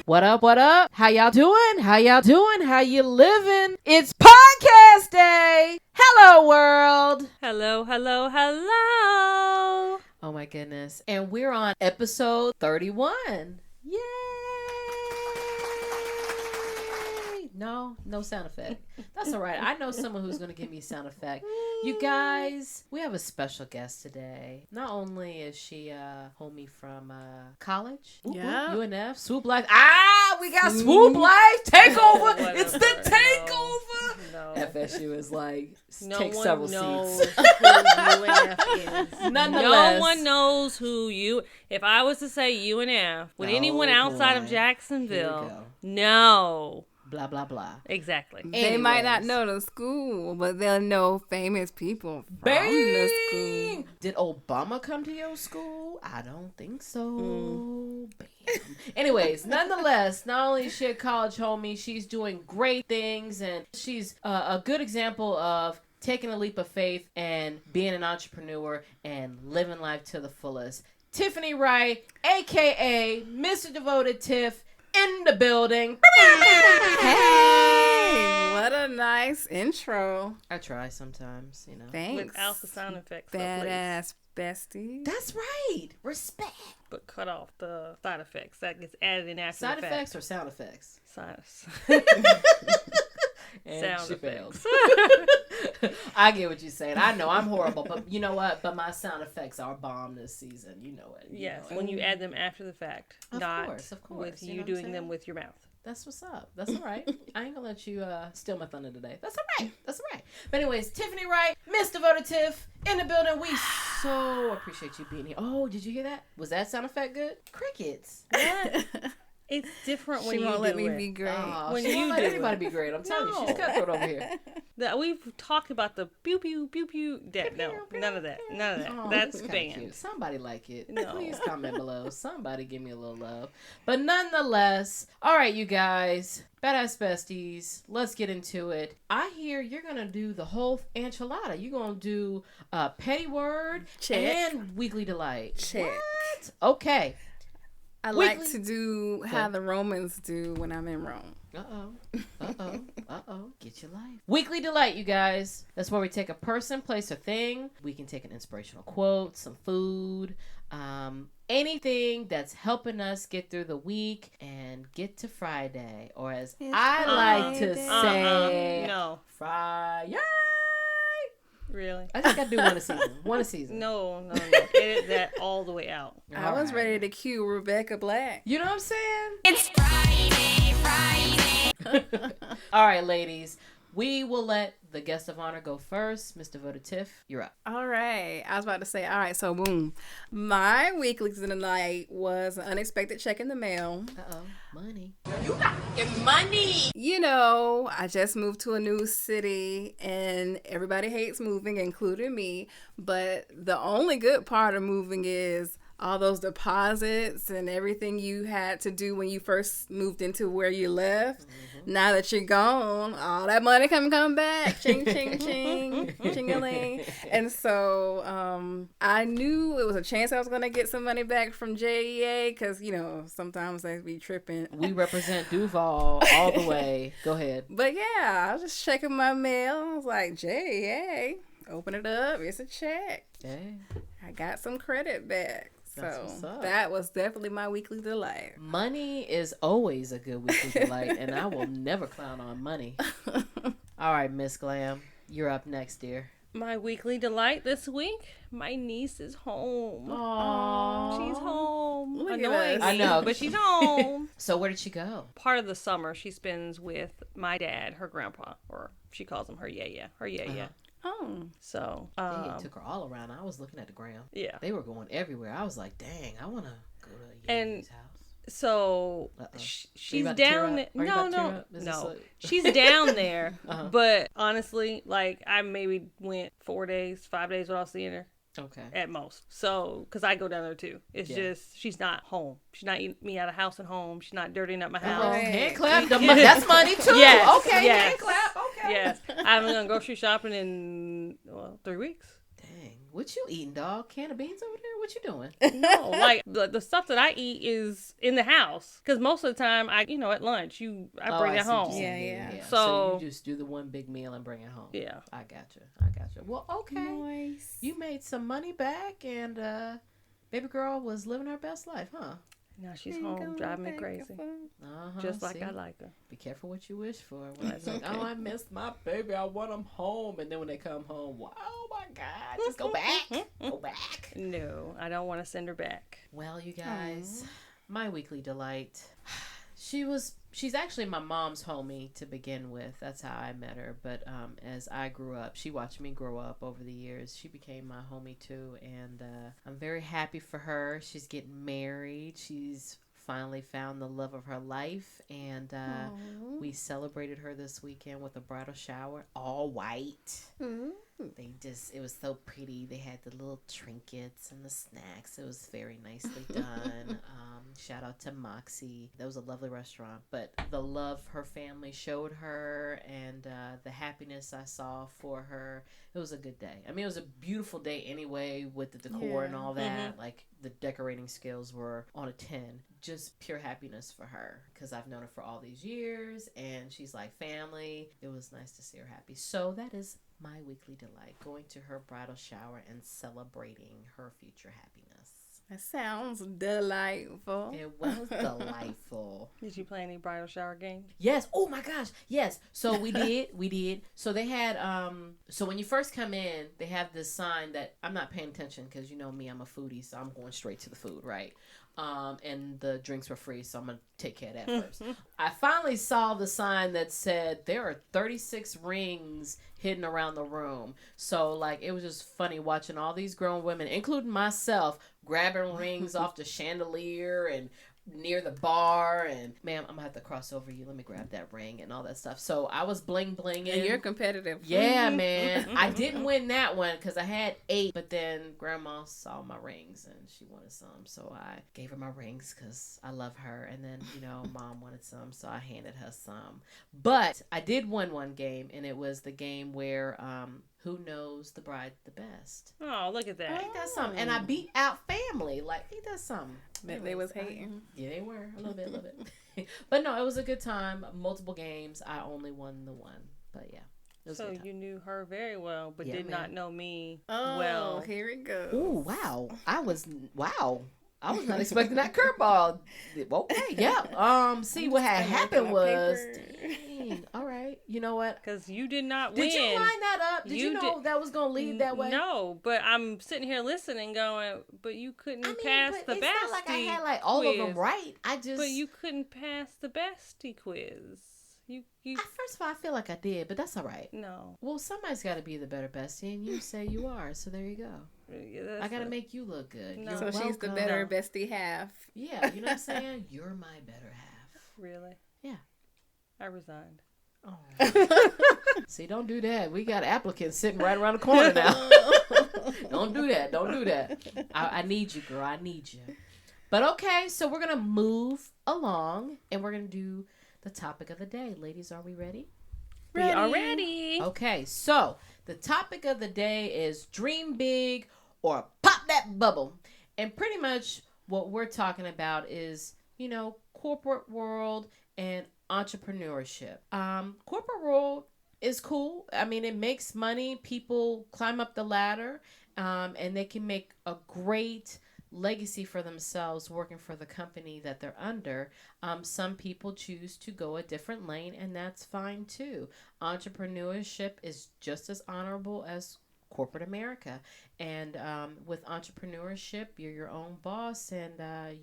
What up, what up? How y'all doing? How y'all doing? How you living? It's podcast day. Hello, world. Hello, hello, hello. Oh my goodness. And we're on episode 31. Yay. No sound effect. That's all right. I know someone who's going to give me a sound effect. You guys, we have a special guest today. Not only is she a homie from college, UNF, Swoop Life. We got Swoop Life Takeover. It's the takeover. No. FSU is like, No take one several knows seats. who UNF is. Nonetheless. No one knows who you. If I was to say UNF, would anyone outside of Here we Jacksonville go. know? Blah, blah, blah. Exactly. They might not know the school, but they'll know famous people from the school. Did Obama come to your school? I don't think so. Bam. Anyways, nonetheless, not only is she a college homie, she's doing great things, and she's a good example of taking a leap of faith and being an entrepreneur and living life to the fullest. Tiffany Wright, a.k.a. Ms.DevotedTiff, in the building. Hey, what a nice intro. I try sometimes, you know. Thanks. Without the sound effects. though, Badass bestie. That's right. Respect. please. But cut off the side effects. That gets added in after Side the fact. effects or sound effects? And Sound she effects. failed. I get what you're saying. I know I'm horrible, but you know what? But my sound effects are bomb this season. You know it. You Yes, know it. when you add them after the fact. Of not course. with You you know what I'm doing saying? them with your mouth. That's what's up. That's all right. I ain't gonna let you steal my thunder today. That's all right. That's all right. But anyways, Tiffany Wright, Ms.DevotedTiff, in the building. We so appreciate you being here. Oh, did you hear that? Was that sound effect good? Crickets. What? It's different when She you won't let do me it. be great. Oh, When she won't you let do everybody it. be great. I'm telling you, No. she's cutthroat over here. We've talked about the pew pew pew pew. No, none of that. None of that. Oh, That's kinda banned. cute. Somebody like it. No. Please comment below. Somebody give me a little love. But nonetheless, all right, you guys, badass besties, let's get into it. I hear you're gonna do the whole enchilada. You're gonna do petty word Check. and weekly delight. Check. What? Okay. I Weekly- like to do how the Romans do when I'm in Rome. Get your life. Weekly delight, you guys. That's where we take a person, place, or thing. We can take an inspirational quote, some food, anything that's helping us get through the week and get to Friday. Or as It's I like to Friday. say, No, Friday. really. I just gotta do one a season. One a season. No. Edit that all the way out. I was Alright. ready to cue Rebecca Black. You know what I'm saying? It's Friday. All right, ladies. We will let the guest of honor go first. Ms.DevotedTiff, you're up. All right. I was about to say, all right, so boom. My weekly tonight was an unexpected check in the mail. Money. You know, I just moved to a new city and everybody hates moving, including me. But the only good part of moving is all those deposits and everything you had to do when you first moved into where you left. Mm-hmm. Now that you're gone, all that money come back. Ching, ching, ching, ching-a-ling. And so I knew it was a chance I was going to get some money back from JEA because, you know, sometimes they be tripping. We represent Duval all the way. Go ahead. But yeah, I was just checking my mail. I was like, JEA, open it up. It's a check. Hey. I got some credit back. That's what's So up. that was definitely my weekly delight. Money is always a good weekly delight, and I will never clown on money. All right, Ms.Glam, you're up next, dear. My weekly delight this week. My niece is home. Aww. She's home. Look at Annoying us. I know. but she's home. So where did she go? Part of the summer she spends with my dad, her grandpa, or she calls him her yaya. Her yaya. Oh. So, They took her all around. I was looking at the gram. yeah. They were going everywhere. I was like, dang, I want to go to And- Yaya's house. So Uh-oh. she's about to tear down. up? Are you about to tear up? Is this No. like- She's down there. Uh-huh. But honestly, like I maybe went 5 days without seeing her Okay. at most. So, because I go down there too. It's Yeah. just she's not home. She's not eating me out of house and home. She's not dirtying up my house. Oh, Right. hand clap. That's money too. Yes, Okay, yes. hand clap. Okay. Yes, I haven't gone grocery shopping in 3 weeks. Dang. What you eating, dog? Can of beans over there? What you doing? No, like the stuff that I eat is in the house. Because most of the time, at lunch, I bring I it see what home. you're saying. Yeah. So you just do the one big meal and bring it home. Yeah. I gotcha. Well, okay. Nice. You made some money back, and baby girl was living her best life, huh? Now she's home driving me crazy. Just like I like her. Be careful what you wish for. When it's like, oh, I missed my baby. I want them home. And then when they come home, oh my God, just go back. Go back. No, I don't want to send her back. Well, you guys, my weekly delight. She's actually my mom's homie to begin with. That's how I met her. But as I grew up, she watched me grow up over the years. She became my homie too. And I'm very happy for her. She's getting married. She's finally found the love of her life. And we celebrated her this weekend with a bridal shower, all white. It was so pretty. They had the little trinkets and the snacks. It was very nicely done. Shout out to Moxie. That was a lovely restaurant. But the love her family showed her and the happiness I saw for her, it was a good day. I mean, it was a beautiful day anyway with the decor and all that. Like, the decorating skills were on a 10. Just pure happiness for her because I've known her for all these years and she's like family. It was nice to see her happy. So that is my weekly delight, going to her bridal shower and celebrating her future happiness. That sounds delightful. It was delightful. Did you play any bridal shower games? Yes. Oh my gosh. Yes. So we did. So they had, so when you first come in, they have this sign that I'm not paying attention because you know me, I'm a foodie, so I'm going straight to the food, right? And the drinks were free, so I'm going to take care of that first. I finally saw the sign that said there are 36 rings hidden around the room. So, like, it was just funny watching all these grown women, including myself, grabbing rings off the chandelier and near the bar. And, ma'am, I'm going to have to cross over you. Let me grab that ring and all that stuff. So, I was bling-blinging. And you're competitive. Yeah, man. I didn't win that one because I had 8, but then Grandma saw my rings and she wanted some. So I gave her my rings because I love her. And then, you know, Mom wanted some, so I handed her some. But I did win one game, and it was the game where who knows the bride the best. Oh, look at that. Ain't that something? And I beat out family. Like, ain't that something? That they was hating. Yeah, they were. A little bit. But no, it was a good time. Multiple games. I only won the one. But yeah. So you knew her very well, but did not know me well. well. Here it goes. Oh, wow. I was not expecting that curveball. Okay, yeah. See, what had happened was, dang, all right. You know what? Because you did not win. Did you line that up? Did you know that was going to lead that way? No, but I'm sitting here listening going, but you couldn't pass the bestie quiz. It's not like I had like all of them right. But you couldn't pass the bestie quiz. First of all, I feel like I did, but that's all right. No. Well, somebody's got to be the better bestie, and you say you are, so there you go. Yeah, I got to make you look good. No. You're so welcome. she's the better bestie half. Yeah, you know what I'm saying? You're my better half. Really? Yeah. I resigned. Oh. See, don't do that. We got applicants sitting right around the corner now. Don't do that. I need you, girl. I need you. But okay, so we're going to move along, and we're going to do the topic of the day. Ladies, are we ready? We are ready. Okay, so the topic of the day is dream big or pop that bubble. And pretty much what we're talking about is, you know, corporate world and entrepreneurship. Corporate world is cool. I mean, it makes money. People climb up the ladder, and they can make a great legacy for themselves working for the company that they're under. Some people choose to go a different lane, and that's fine too. Entrepreneurship is just as honorable as corporate America, and with entrepreneurship, you're your own boss, and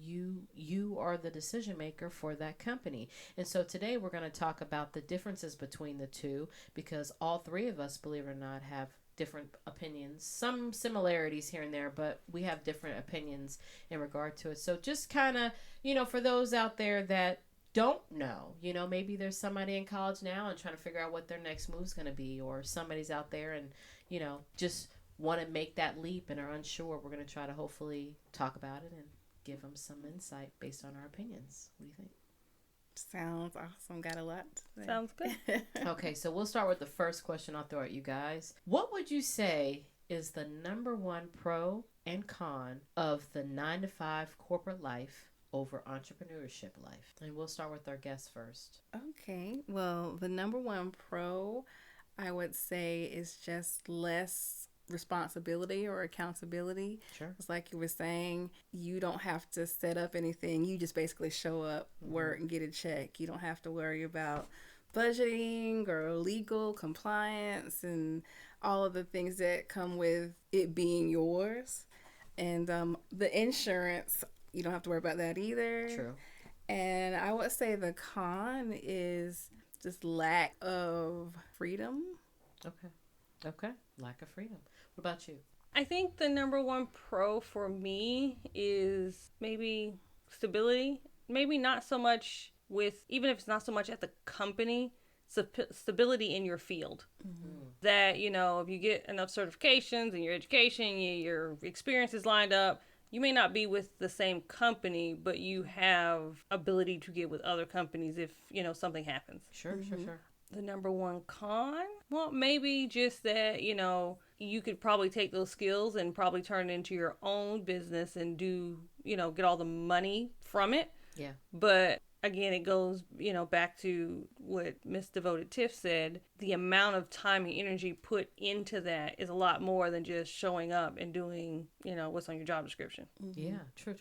you are the decision maker for that company. And so today we're going to talk about the differences between the two, because all three of us, believe it or not, have different opinions, some similarities here and there, but we have different opinions in regard to it. So just kind of, you know, for those out there that don't know, you know, maybe there's somebody in college now and trying to figure out what their next move's going to be, or somebody's out there and, you know, just want to make that leap and are unsure. We're going to try to hopefully talk about it and give them some insight based on our opinions. What do you think? Sounds awesome. Got a lot to say. Sounds good. Okay, so we'll start with the first question I'll throw at you guys. What would you say is the number one pro and con of the 9 to 5 corporate life over entrepreneurship life? And we'll start with our guest first. Okay. Well, the number one pro, I would say, is just less responsibility or accountability. Sure. It's like you were saying, you don't have to set up anything. You just basically show up, work, and get a check. You don't have to worry about budgeting or legal compliance and all of the things that come with it being yours. And the insurance, you don't have to worry about that either. True. And I would say the con is just lack of freedom. Okay. Lack of freedom. What about you? I think the number one pro for me is maybe stability. Maybe not so much with, even if it's not so much at the company, stability in your field. Mm-hmm. That, you know, if you get enough certifications in your education, your experience is lined up, you may not be with the same company, but you have ability to get with other companies if, you know, something happens. Sure. The number one con? Well, maybe just that, you know, you could probably take those skills and probably turn it into your own business and do, you know, get all the money from it. Yeah. But again, it goes, you know, back to what Ms.DevotedTiff said. The amount of time and energy put into that is a lot more than just showing up and doing, you know, what's on your job description. Mm-hmm. Yeah, true.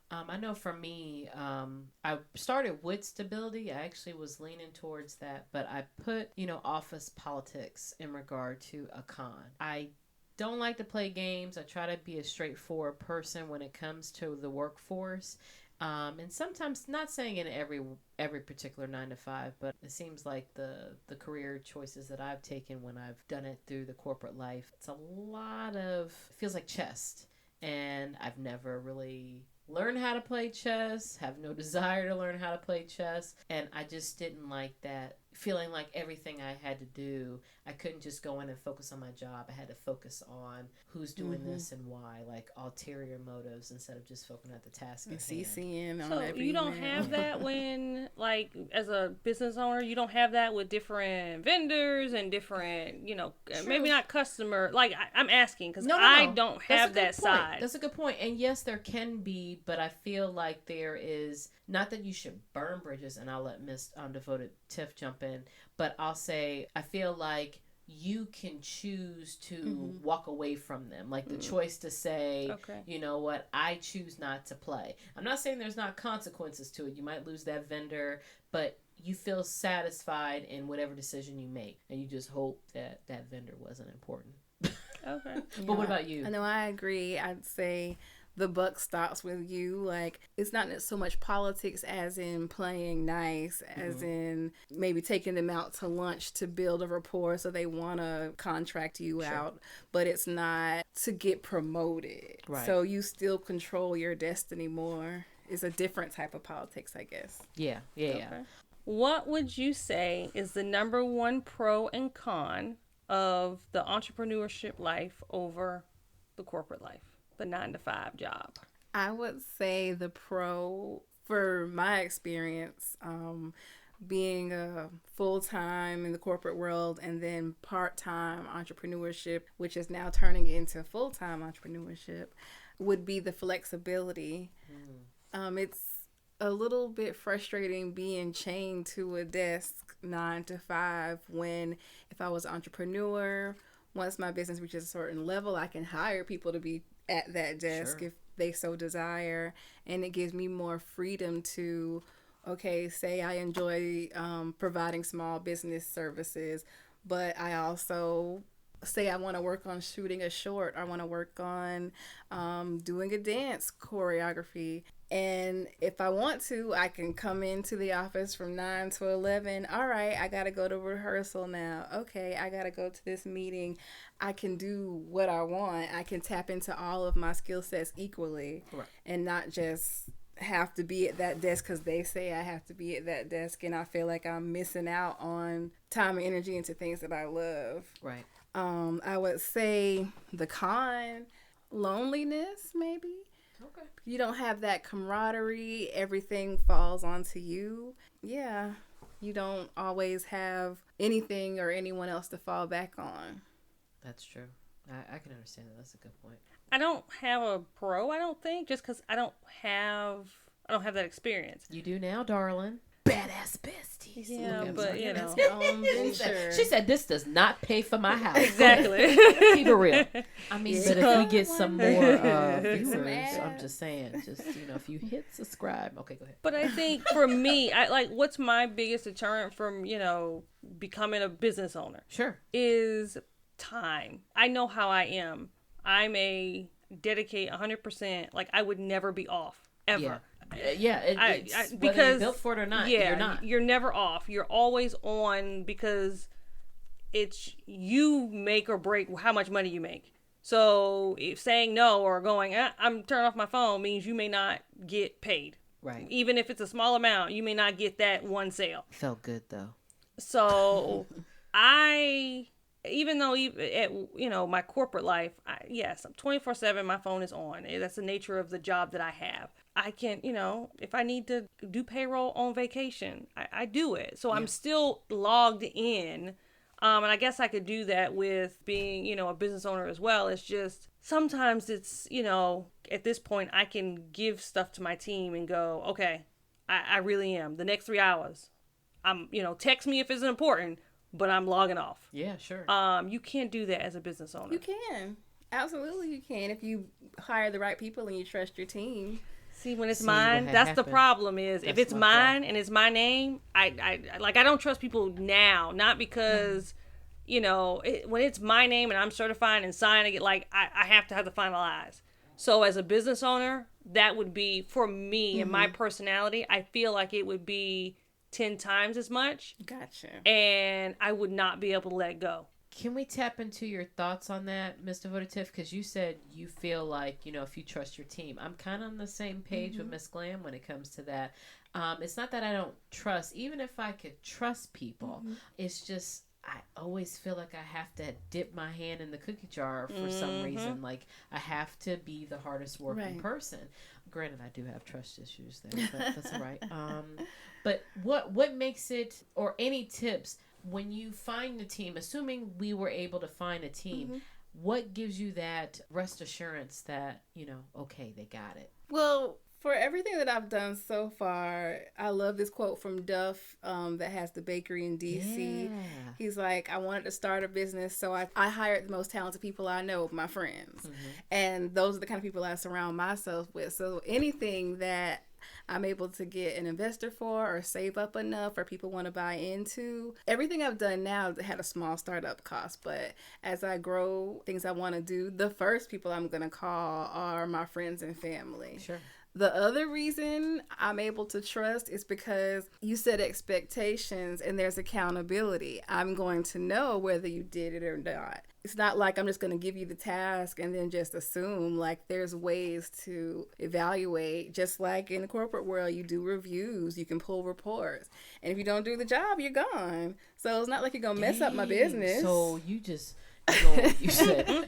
I know for me, I started with stability. I actually was leaning towards that, but I put, you know, office politics in regard to a con. I don't like to play games. I try to be a straightforward person when it comes to the workforce. And sometimes, not saying in every particular 9 to 5, but it seems like the career choices that I've taken when I've done it through the corporate life, it's a lot of, feels like chess. And I've never really learned how to play chess, have no desire to learn how to play chess. And I just didn't like that feeling like everything I had to do, I couldn't just go in and focus on my job. I had to focus on who's doing this and why, like ulterior motives instead of just focusing at the task at hand. CCing on so every you don't email. have that when, like, as a business owner, you don't have that with different vendors and different, you know, maybe not customer. Like, I'm asking because I don't have that side. That's a good point. And yes, there can be, but I feel like there is, not that you should burn bridges, and I'll let Ms.DevotedTiff jump in, but I'll say I feel like you can choose to walk away from them. Like the choice to say, you know what, I choose not to play. I'm not saying there's not consequences to it. You might lose that vendor, but you feel satisfied in whatever decision you make. And you just hope that that vendor wasn't important. But what about you? I know, I agree. I'd say the buck stops with you. Like, it's not so much politics as in playing nice, as in maybe taking them out to lunch to build a rapport so they want to contract you out, but it's not to get promoted. Right. So you still control your destiny more. It's a different type of politics, I guess. Yeah. What would you say is the number one pro and con of the entrepreneurship life over the corporate life? The 9 to 5 job? I would say the pro, for my experience, being a full-time in the corporate world and then part-time entrepreneurship, which is now turning into full-time entrepreneurship, would be the flexibility. It's a little bit frustrating being chained to a desk 9 to 5 when, if I was an entrepreneur, once my business reaches a certain level, I can hire people to be at that desk if they so desire, and it gives me more freedom to, say I enjoy providing small business services, but I also say I want to work on shooting a short, I want to work on doing a dance choreography. And if I want to, I can come into the office from 9 to 11. All right, I got to go to rehearsal now. Okay, I got to go to this meeting. I can do what I want. I can tap into all of my skill sets equally and not just have to be at that desk because they say I have to be at that desk and I feel like I'm missing out on time and energy into things that I love. Right. I would say the con, loneliness maybe. Okay. You don't have that camaraderie. Everything falls onto you. Yeah. You don't always have anything or anyone else to fall back on. That's true. I can understand that. That's a good point. I don't have a pro, I don't think, just because I don't have that experience. You do now, darling. Badass besties. Yeah, Okay, but you know. She said, this does not pay for my house. Exactly. Keep it real. I mean, but if we get some more viewers, I'm just saying, if you hit subscribe. Okay, go ahead. But I think for me, what's my biggest deterrent from, becoming a business owner? Sure. Is time. I know how I am. I'm a dedicate 100%. Like, I would never be off, ever. Yeah, because whether you're built for it or not, you're not. You're never off. You're always on because it's you make or break how much money you make. So if saying no or going, I'm turning off my phone means you may not get paid. Right. Even if it's a small amount, you may not get that one sale. Felt good though. So even though at my corporate life, yes, I'm 24/7. My phone is on. That's the nature of the job that I have. I can, if I need to do payroll on vacation, I do it. So I'm still logged in. And I guess I could do that with being, a business owner as well. It's just sometimes it's, at this point I can give stuff to my team and go, okay, I really am. The next 3 hours, I'm, text me if it's important, but I'm logging off. Yeah, sure. You can't do that as a business owner. You can. Absolutely you can if you hire the right people and you trust your team. See, when it's mine, that's the problem is if it's mine and it's my name, I don't trust people now, not because, when it's my name and I'm certifying and signing it, I have to have the final eyes. So as a business owner, that would be, for me and my personality, I feel like it would be 10 times as much. Gotcha. And I would not be able to let go. Can we tap into your thoughts on that, Ms.DevotedTiff? Because you said you feel like, if you trust your team. I'm kind of on the same page with Ms.Glam when it comes to that. It's not that I don't trust. Even if I could trust people, it's just I always feel like I have to dip my hand in the cookie jar for some reason. Like, I have to be the hardest working person. Granted, I do have trust issues there, but that's all right. But what makes it, or any tips, when you find a team, assuming we were able to find a team, what gives you that rest assurance that, okay, they got it? Well, for everything that I've done so far, I love this quote from Duff that has the bakery in D.C. Yeah. He's like, I wanted to start a business, so I hired the most talented people I know, my friends. And those are the kind of people I surround myself with. So anything that I'm able to get an investor for or save up enough or people want to buy into. Everything I've done now had a small startup cost, but as I grow things I want to do, the first people I'm going to call are my friends and family. Sure. The other reason I'm able to trust is because you set expectations and there's accountability. I'm going to know whether you did it or not. It's not like I'm just going to give you the task and then just assume. Like, there's ways to evaluate. Just like in the corporate world, you do reviews, you can pull reports. And if you don't do the job, you're gone. So it's not like you're going to mess up my business. So you said,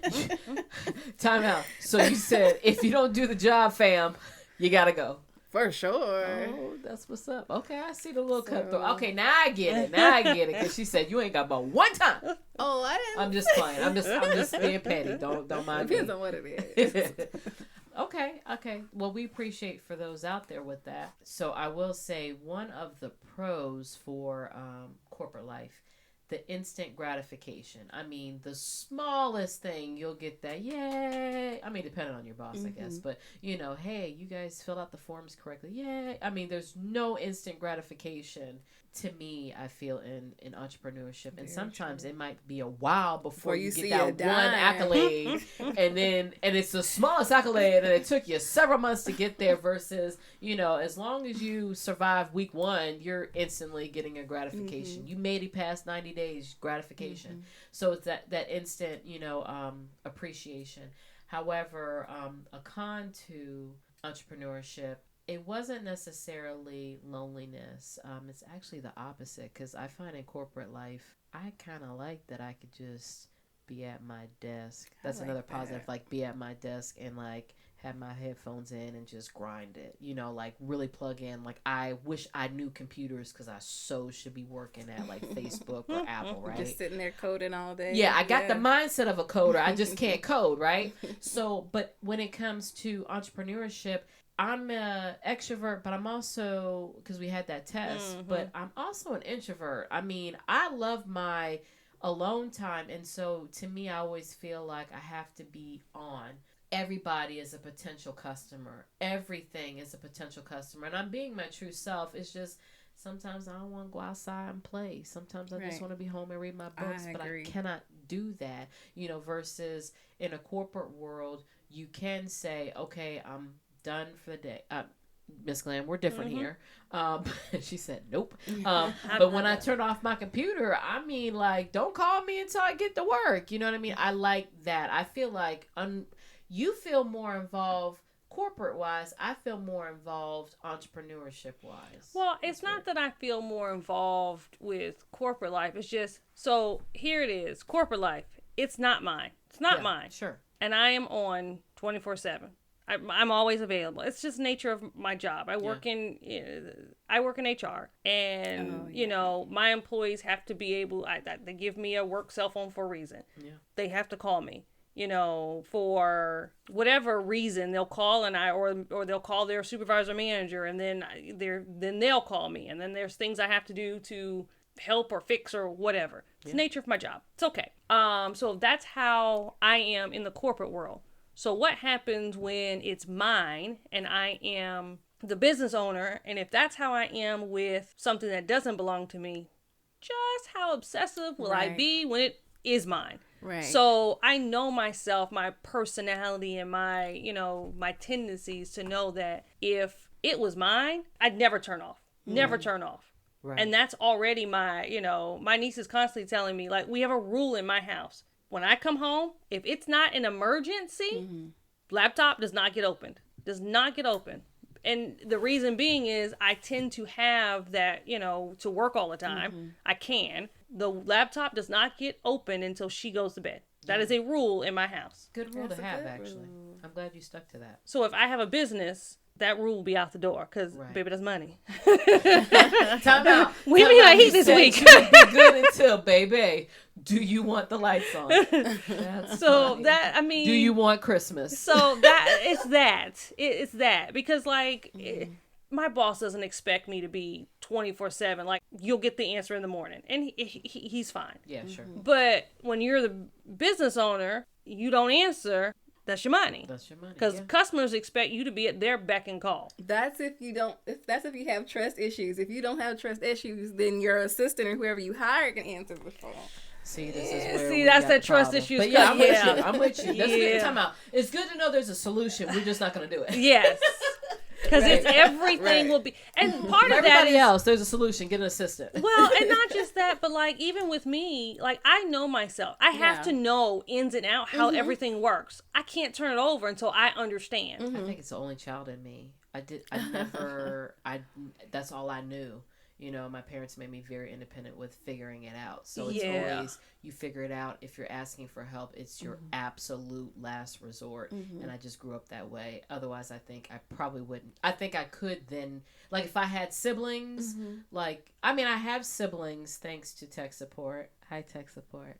time out. So you said, if you don't do the job, fam, you gotta go. For sure. Oh, that's what's up. Okay, I see the little cutthroat. Okay, now I get it. Because she said you ain't got but one time. Oh, I didn't. I'm just playing. I'm just being petty. Don't mind me. Depends on what it is. Okay. Well, we appreciate for those out there with that. So I will say one of the pros for corporate life, the instant gratification. I mean, the smallest thing, you'll get that, yay. I mean, depending on your boss, I guess. But, hey, you guys filled out the forms correctly. Yay. I mean, there's no instant gratification, to me, I feel, in entrepreneurship. And sometimes it might be a while before you get that one accolade. and it's the smallest accolade, and it took you several months to get there versus, as long as you survive week one, you're instantly getting a gratification. You made it past 90 days, gratification. So it's that instant, appreciation. However, a con to entrepreneurship, it wasn't necessarily loneliness. It's actually the opposite, because I find in corporate life, I kind of like that I could just be at my desk. That's another positive, like be at my desk and like have my headphones in and just grind it, you know, like really plug in. Like I wish I knew computers because I so should be working at like Facebook or Apple, right? Just sitting there coding all day. Yeah, I got the mindset of a coder. I just can't code, right? So, but when it comes to entrepreneurship, I'm an extrovert, but I'm also, because we had that test, but I'm also an introvert. I mean, I love my alone time. And so to me, I always feel like I have to be on. Everybody is a potential customer. Everything is a potential customer. And I'm being my true self. It's just sometimes I don't want to go outside and play. Sometimes I just want to be home and read my books. But I cannot do that, you know, versus in a corporate world, you can say, okay, I'm done for the day. Ms.Glam, we're different here. She said, nope. But when I turn off my computer, I mean, like, don't call me until I get to work. You know what I mean? I like that. I feel like you feel more involved corporate-wise. I feel more involved entrepreneurship-wise. Well, it's not that I feel more involved with corporate life. It's just, so here it is. Corporate life. It's not mine. It's not mine. Sure. And I am on 24/7. I'm always available. It's just nature of my job. I work in HR, and you know, my employees have to be able. They give me a work cell phone for a reason. Yeah. They have to call me. You know, for whatever reason, they'll call or they'll call their supervisor manager, and then they'll call me, and then there's things I have to do to help or fix or whatever. It's the nature of my job. It's okay. So that's how I am in the corporate world. So what happens when it's mine and I am the business owner, and if that's how I am with something that doesn't belong to me, just how obsessive will I be when it is mine? Right. So I know myself, my personality, and my, you know, my tendencies to know that if it was mine, I'd never turn off. Never turn off. Right. And that's already my, you know, my niece is constantly telling me, like, we have a rule in my house. When I come home, if it's not an emergency, laptop does not get opened. Does not get open. And the reason being is I tend to have that, you know, to work all the time. I can. The laptop does not get open until she goes to bed. That is a rule in my house. Good rule to have, actually. I'm glad you stuck to that. So if I have a business, that rule will be out the door because, baby, that's money. Time out. We need to heat this week. You would be good until, baby, do you want the lights on? That's so funny. that, I mean. Do you want Christmas? So that, it's that. Because, like, my boss doesn't expect me to be 24/7. Like, you'll get the answer in the morning. And he's fine. Yeah, sure. But when you're the business owner, you don't answer. That's your money. That's your money. Because customers expect you to be at their beck and call. That's if you have trust issues. If you don't have trust issues, then your assistant or whoever you hire can answer the phone. See, this is where that's that trust issues. But yeah, I'm with you. Let's time out. It's good to know there's a solution. We're just not going to do it. Yes. Because it's everything will be, and part of that is everybody else. There's a solution. Get an assistant. Well, and not just that, but like even with me, like I know myself. I have to know ins and out how everything works. I can't turn it over until I understand. I think it's the only child in me. That's all I knew. You know, my parents made me very independent with figuring it out. So it's always, you figure it out. If you're asking for help, it's your absolute last resort. And I just grew up that way. Otherwise, I think I probably wouldn't. I think I could then, like if I had siblings, like, I mean, I have siblings thanks to tech support. Hi, tech support.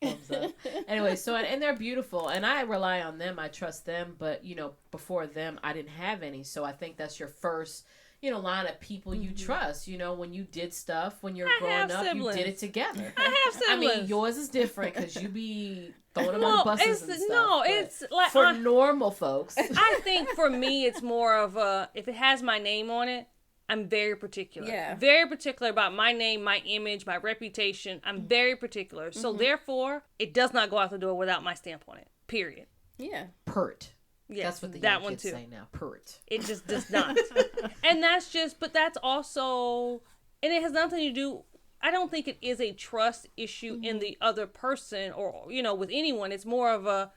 Thumbs up. Anyway, so, and they're beautiful. And I rely on them. I trust them. But, you know, before them, I didn't have any. So I think that's your first, you know, line of people you trust. You know, when you did stuff when you're growing up, you did it together. I have siblings. I mean, yours is different because you be throwing them on buses and stuff. No, it's like for normal folks. I think for me, it's more of a, if it has my name on it, I'm very particular. Yeah. Very particular about my name, my image, my reputation. I'm very particular. So therefore, it does not go out the door without my stamp on it. Period. Yeah. Pert. Yeah, that's what the young kids say now. Pert. It just does not. And that's just, but that's also, and it has nothing to do, I don't think it is a trust issue in the other person or, you know, with anyone. It's more of a,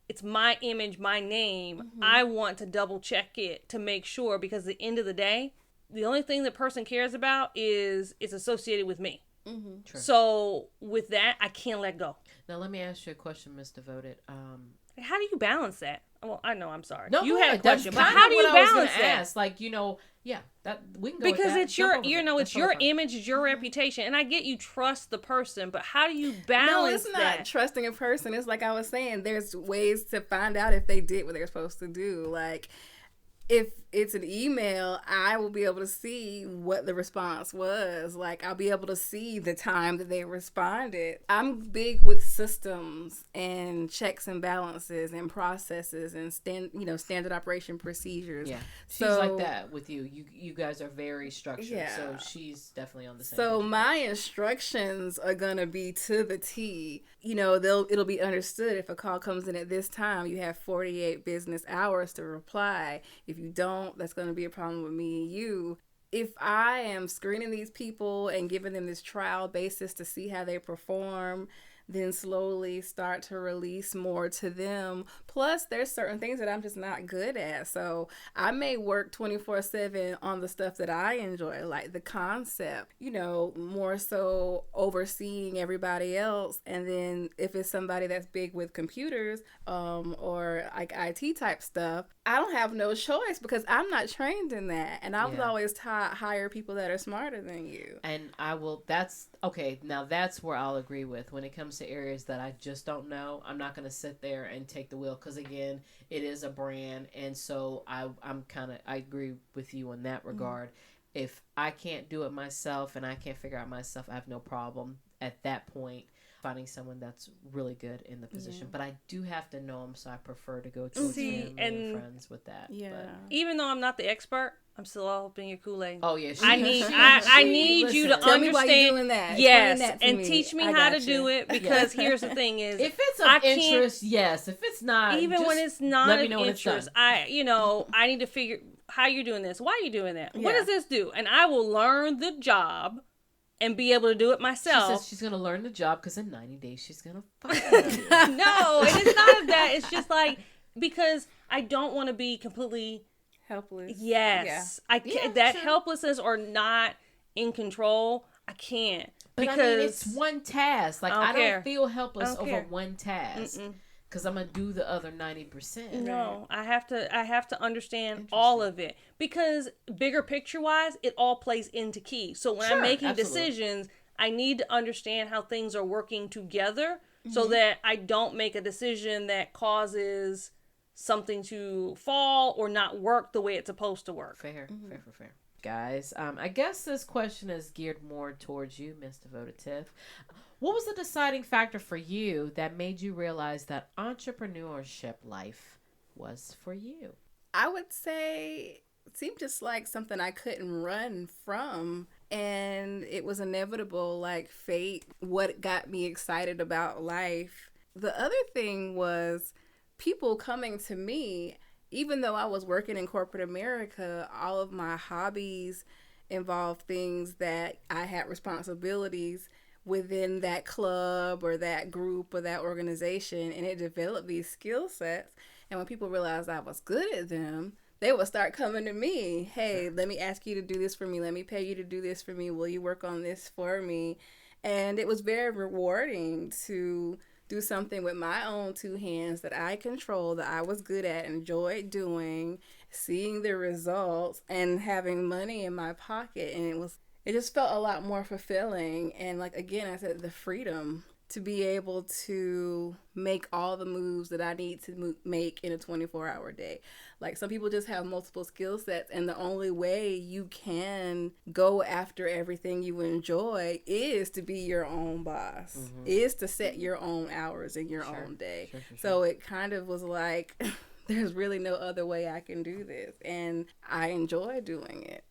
it's my image, my name. I want to double check it to make sure, because at the end of the day, the only thing the person cares about is it's associated with me. So with that, I can't let go. Now, let me ask you a question, Ms. Devoted. How do you balance that? Well, I know. I'm sorry. No, you go had a ahead. question, That's but how do kinda you what I was balance gonna that? ask. Like, yeah, that we can go with Because that. it's your, Jump over it. it's That's your totally fine. image, it's your reputation, and I get you trust the person, but how do you No, balance it's not that? trusting a person. It's like I was saying, there's ways to find out if they did what they're supposed to do. Like, if it's an email, I will be able to see what the response was. Like, I'll be able to see the time that they responded. I'm big with systems and checks and balances and processes and standard operation procedures. Yeah, she's like that with you. You guys are very structured, Yeah. so she's definitely on the same. So page. my instructions are gonna be to the T. It'll be understood if a call comes in at this time, you have 48 business hours to reply. If you don't, that's gonna be a problem with me and you. If I am screening these people and giving them this trial basis to see how they perform, then slowly start to release more to them. Plus, there's certain things that I'm just not good at. So I may work 24/7 on the stuff that I enjoy, like the concept, more so overseeing everybody else. And then if it's somebody that's big with computers or like IT type stuff, I don't have no choice because I'm not trained in that. And I was always taught hire people that are smarter than you. And that's okay. Now that's where I'll agree with when it comes to areas that I just don't know. I'm not going to sit there and take the wheel because again, it is a brand, and so I agree with you in that regard. If I can't do it myself and I can't figure out myself, I have no problem at that point finding someone that's really good in the position. But I do have to know them, so I prefer to go towards family and friends with that. Yeah. But, Even though I'm not the expert, I'm still all up in your Kool-Aid. oh yeah, I need you to Tell understand. me why you're doing that. Yes, Explain that to and me. teach me I how to gotcha. do it because here's the thing: is if it's I of can't- interest, yes. If it's not, even just when it's not let me of know when it's interest, done. I need to figure how you're doing this. Why are you doing that? What Yeah. does this do? And I will learn the job and be able to do it She myself. says she's gonna learn the job because in 90 days she's gonna fire you. No, and it's not of that. It's just like because I don't want to be completely Helpless. yes. Yeah. I can't, Yeah, that sure. helplessness or not in control. I can't But because I mean, it's one task. Like I I don't care. don't feel helpless I don't over care. one task because I'm gonna do the other 90%. no, I have to understand all of it because bigger picture wise, it all plays into key. So when Sure, I'm making absolutely. decisions, I need to understand how things are working together so that I don't make a decision that causes something to fall or not work the way it's supposed to work. Fair. Guys, I guess this question is geared more towards you, Ms.DevotedTiff. What was the deciding factor for you that made you realize that entrepreneurship life was for you? I would say it seemed just like something I couldn't run from. And it was inevitable, like fate, what got me excited about life. The other thing was people coming to me, even though I was working in corporate America, all of my hobbies involved things that I had responsibilities within that club or that group or that organization, and it developed these skill sets. And when people realized I was good at them, they would start coming to me. Hey, let me ask you to do this for me. Let me pay you to do this for me. Will you work on this for me? And it was very rewarding to do something with my own two hands that I control, that I was good at, enjoyed doing, seeing the results, and having money in my pocket. And it just felt a lot more fulfilling. And like, again, I said, the freedom to be able to make all the moves that I need to make in a 24-hour day. Like some people just have multiple skill sets, and the only way you can go after everything you enjoy is to be your own boss, is to set your own hours in your own day. Sure. So it kind of was like, there's really no other way I can do this, and I enjoy doing it.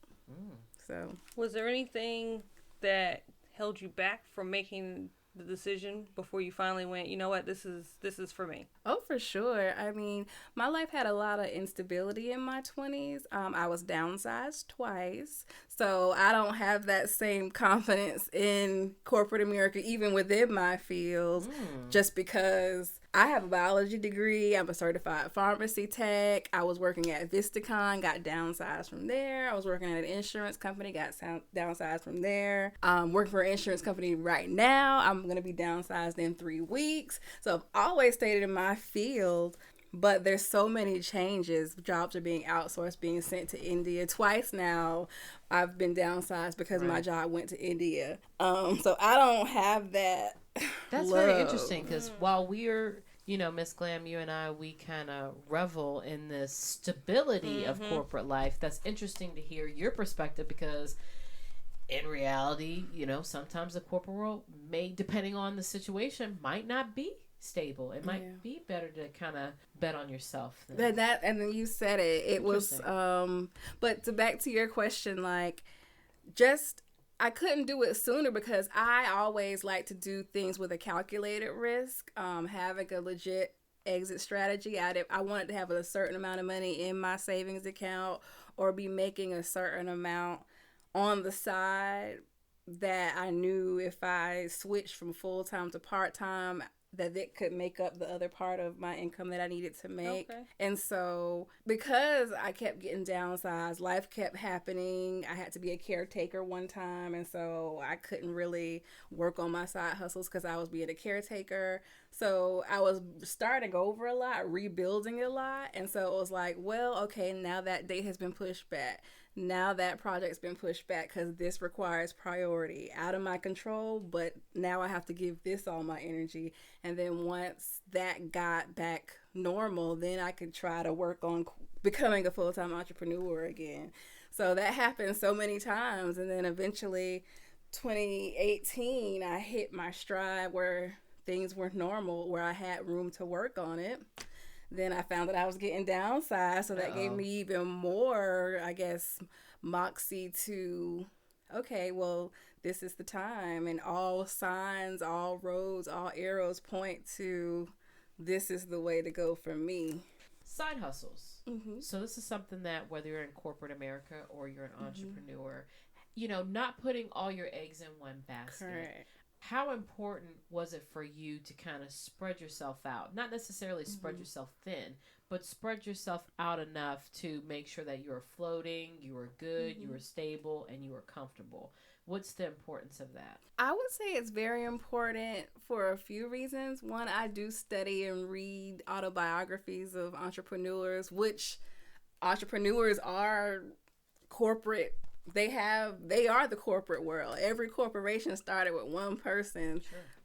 So, was there anything that held you back from making the decision before you finally went, you know what, this is for me? Oh, for sure. I mean, my life had a lot of instability in my 20s. I was downsized twice, so I don't have that same confidence in corporate America, even within my field, just because I have a biology degree. I'm a certified pharmacy tech. I was working at Vistacon, got downsized from there. I was working at an insurance company, got downsized from there. Working for an insurance company right now. I'm going to be downsized in 3 weeks. So I've always stayed in my field. But there's so many changes. Jobs are being outsourced, being sent to India. Twice now I've been downsized because my job went to India. So I don't have that. That's love. very interesting because while we're, Miss Glam, you and I, we kind of revel in this stability of corporate life. That's interesting to hear your perspective because in reality, sometimes the corporate world may, depending on the situation, might not be stable. It might be better to kind of bet on yourself. And then you said it. It was, but back to your question, like, I couldn't do it sooner because I always like to do things with a calculated risk. Having a legit exit strategy. I wanted to have a certain amount of money in my savings account or be making a certain amount on the side that I knew if I switched from full-time to part-time, that it could make up the other part of my income that I needed to make. Okay. And so because I kept getting downsized, life kept happening. I had to be a caretaker one time. And so I couldn't really work on my side hustles because I was being a caretaker. So I was starting over a lot, rebuilding a lot. And so it was like, well, okay, now that date has been pushed back. Now that project's been pushed back because this requires priority out of my control, but now I have to give this all my energy. And then once that got back normal, then I could try to work on becoming a full-time entrepreneur again. So that happened so many times. And then eventually 2018, I hit my stride where things were normal, where I had room to work on it. Then I found that I was getting downsized, so that gave me even more, I guess, moxie to, okay, well, this is the time. And all signs, all roads, all arrows point to this is the way to go for me. Side hustles. Mm-hmm. So this is something that whether you're in corporate America or you're an entrepreneur, not putting all your eggs in one basket. Correct. How important was it for you to kind of spread yourself out? Not necessarily spread yourself thin, but spread yourself out enough to make sure that you were floating, you were good, you were stable, and you were comfortable. What's the importance of that? I would say it's very important for a few reasons. One, I do study and read autobiographies of entrepreneurs, which entrepreneurs are corporate. They are the corporate world. Every corporation started with one person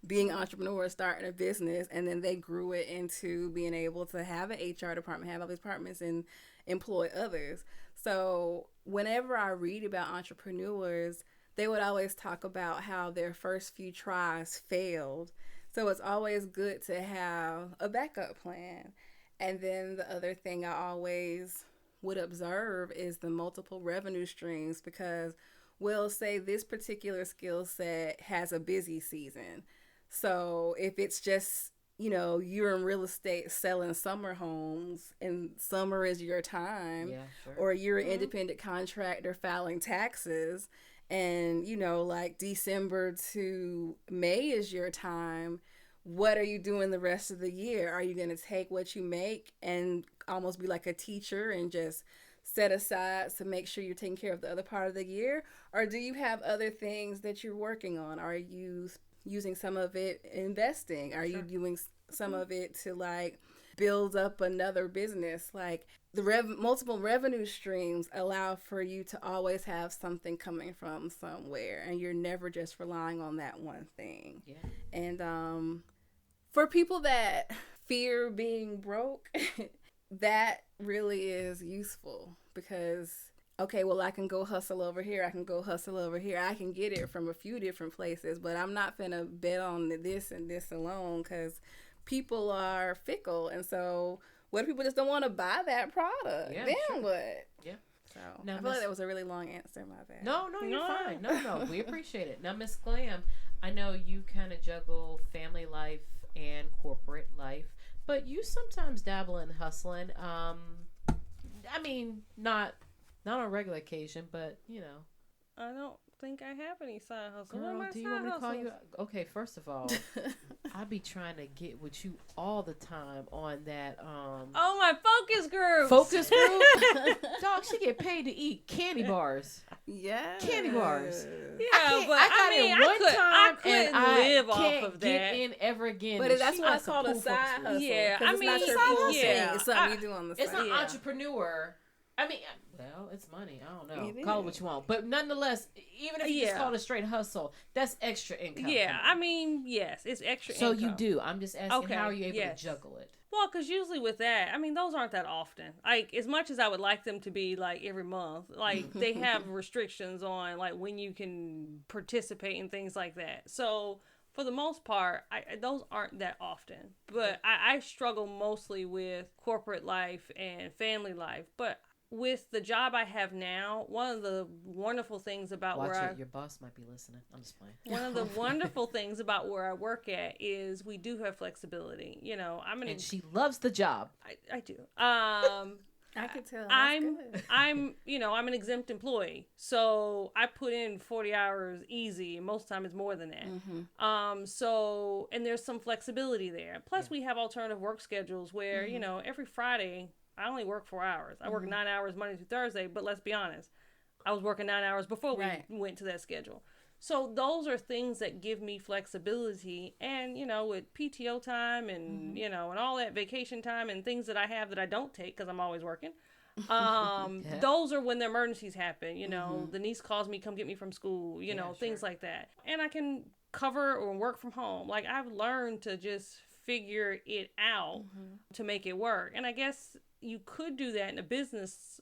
being entrepreneur, starting a business, and then they grew it into being able to have an HR department, have all these departments, and employ others. So whenever I read about entrepreneurs, they would always talk about how their first few tries failed. So it's always good to have a backup plan. And then the other thing I always would observe is the multiple revenue streams, because we'll say this particular skill set has a busy season. So if it's just, you're in real estate selling summer homes and summer is your time, or you're an independent contractor filing taxes and, like December to May is your time, what are you doing the rest of the year? Are you going to take what you make and almost be like a teacher and just set aside to make sure you're taking care of the other part of the year? Or do you have other things that you're working on? Are you using some of it investing? Are you doing some of it to like build up another business? Like the multiple revenue streams allow for you to always have something coming from somewhere, and you're never just relying on that one thing. Yeah. And for people that fear being broke, that really is useful because, okay, well, I can go hustle over here. I can go hustle over here. I can get it from a few different places, but I'm not going to bet on this and this alone because people are fickle. And so what if people just don't want to buy that product? Yeah, then what? Yeah. So now, I feel like that was a really long answer. My bad. No, you're fine. No, we appreciate it. Now, Ms. Glam, I know you kind of juggle family life and corporate life, but you sometimes dabble in hustling. I mean, not on a regular occasion, but I don't think I have any side hustle. Girl, do you want me to call you? Okay, first of all, I be trying to get with you all the time on that. Oh, my focus group. Focus group. Dog, she get paid to eat candy bars. Yeah. Candy bars. Yeah, but I mean, I couldn't live off of that. Get in ever again. But that's why it's called a side hustle. Yeah, I mean, it's not your full thing. It's something you do on the side. It's not entrepreneur. I mean, well, it's money. I don't know. Call it what you want. But nonetheless, even if you just call it a straight hustle, that's extra income. Yeah, I mean, yes, it's extra so income. you do. I'm just asking, how are you able to juggle it? Well, because usually with that, I mean, those aren't that often. Like, as much as I would like them to be, like, every month, like, they have restrictions on, like, when you can participate in things like that. So, for the most part, those aren't that often. But I struggle mostly with corporate life and family life. But with the job I have now, one of the wonderful things about your boss might be listening. I'm just playing. One of the wonderful things about where I work at is we do have flexibility. You know, and she loves the job. I do. I can tell. I'm an exempt employee, so I put in 40 hours easy. Most of the time it's more than that. So, and there's some flexibility there. Plus we have alternative work schedules where, you know, every Friday I only work 4 hours. I work 9 hours Monday through Thursday, but let's be honest, I was working 9 hours before we went to that schedule. So those are things that give me flexibility, and, you know, with PTO time and, you know, and all that vacation time and things that I have that I don't take because I'm always working. Those are when the emergencies happen. You know, the niece calls me, come get me from school, you know, things like that. And I can cover or work from home. Like, I've learned to just figure it out to make it work. And I guess you could do that in a business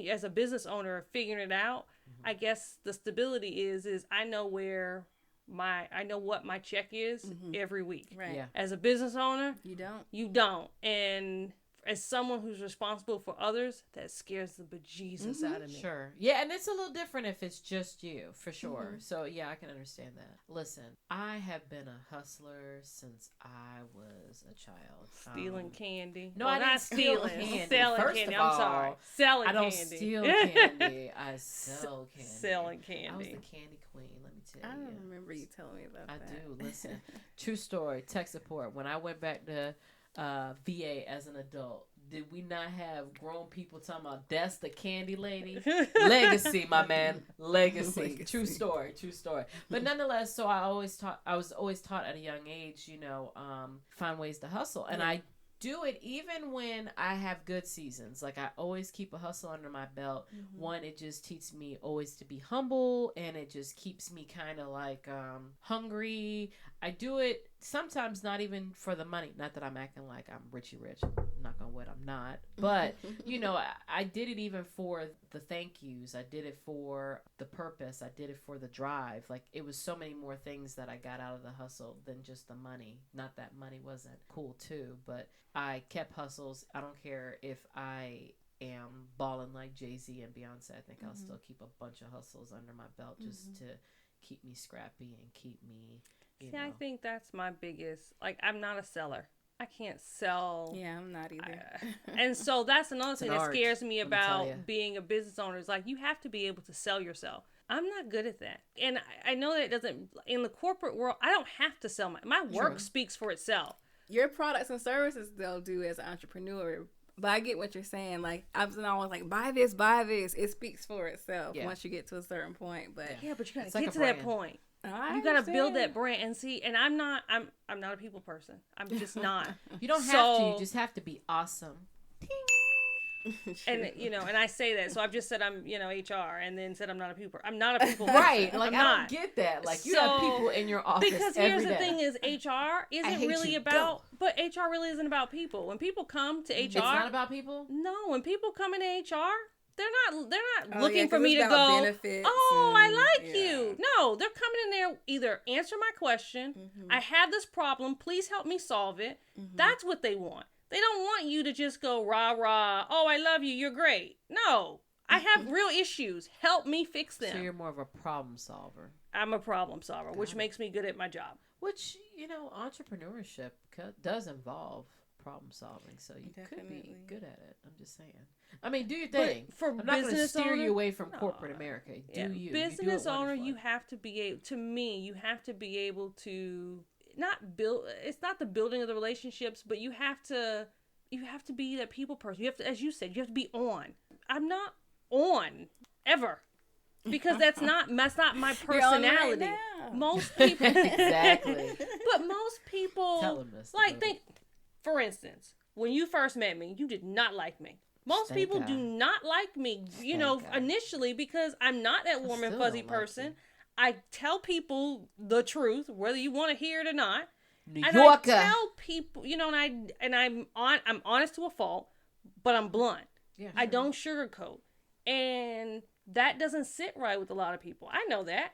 as a business owner, figuring it out. I guess the stability is I know what my check is every week. Right. Yeah. As a business owner, you don't. And as someone who's responsible for others, that scares the bejesus out of me. Sure. Yeah, and it's a little different if it's just you, for sure. So, yeah, I can understand that. Listen, I have been a hustler since I was a child. Stealing candy. No, I'm not stealing candy. Selling First candy. of all, I'm sorry. Selling candy. I don't steal candy. I sell candy. Selling candy. I was the candy queen, let me tell you. I don't remember you telling me about that. I do. Listen, true story, tech support. When I went back to VA as an adult, did we not have grown people talking about that's the candy lady? Legacy, my man. Legacy. True story. But nonetheless, so I was always taught at a young age, you know, find ways to hustle. And I do it even when I have good seasons. Like, I always keep a hustle under my belt. One, it just teaches me always to be humble, and it just keeps me kind of like hungry. I do it sometimes not even for the money. Not that I'm acting like I'm richy rich. Knock on wood, I'm not. But, you know, I did it even for the thank yous. I did it for the purpose. I did it for the drive. Like, it was so many more things that I got out of the hustle than just the money. Not that money wasn't cool too, but I kept hustles. I don't care if I am balling like Jay-Z and Beyonce. I think I'll still keep a bunch of hustles under my belt just to keep me scrappy and keep me, you know. I think that's my biggest, like, I'm not a seller. I can't sell. Yeah, I'm not either. And so that's another thing that scares me about being a business owner is, like, you have to be able to sell yourself. I'm not good at that. And I know that it doesn't, in the corporate world, I don't have to sell my work speaks for itself. Your products and services they'll do as an entrepreneur. But I get what you're saying. Like, I was always like, buy this. It speaks for itself once you get to a certain point. But but you gotta get to that point. You gotta build that brand and see. And I'm not a people person. I'm just not. You don't have to. You just have to be awesome. And you know, and I say that, so I've just said I'm, you know, HR, and then said I'm not a people. I'm not a people. Right? Like, I don't get that. Like, you have people in your office because here's the thing: is HR isn't really about, but HR really isn't about people. When people come to HR, it's not about people. No, when people come into HR, they're not looking for me to go, oh, I like you. No, they're coming in there, either answer my question, I have this problem, please help me solve it. That's what they want. They don't want you to just go rah rah, oh, I love you, you're great. No, I have real issues, help me fix them. So you're more of a problem solver. I'm a problem solver, which makes me good at my job. Which, you know, entrepreneurship does involve problem solving, so you could be good at it. I'm just saying. I mean, do your thing. But for I'm not going to steer you away from no, corporate America. Business owner, you have to be able, to me, you have to be able to not build, it's not the building of the relationships, but you have to be that people person. You have to, as you said, you have to be on. I'm not on ever. because that's not my You're on right personality. now. Most people, Exactly. but most people, Tell him, Miss like, Devoted. for instance, when you first met me, you did not like me. Most Thank people God. do not like me, God. initially, because I'm not that warm and still fuzzy don't like person. you. I tell people the truth, whether you want to hear it or not. New And Yorker. I tell people, I'm honest to a fault, but I'm blunt. Yeah, I sure. don't sugarcoat. And that doesn't sit right with a lot of people. I know that.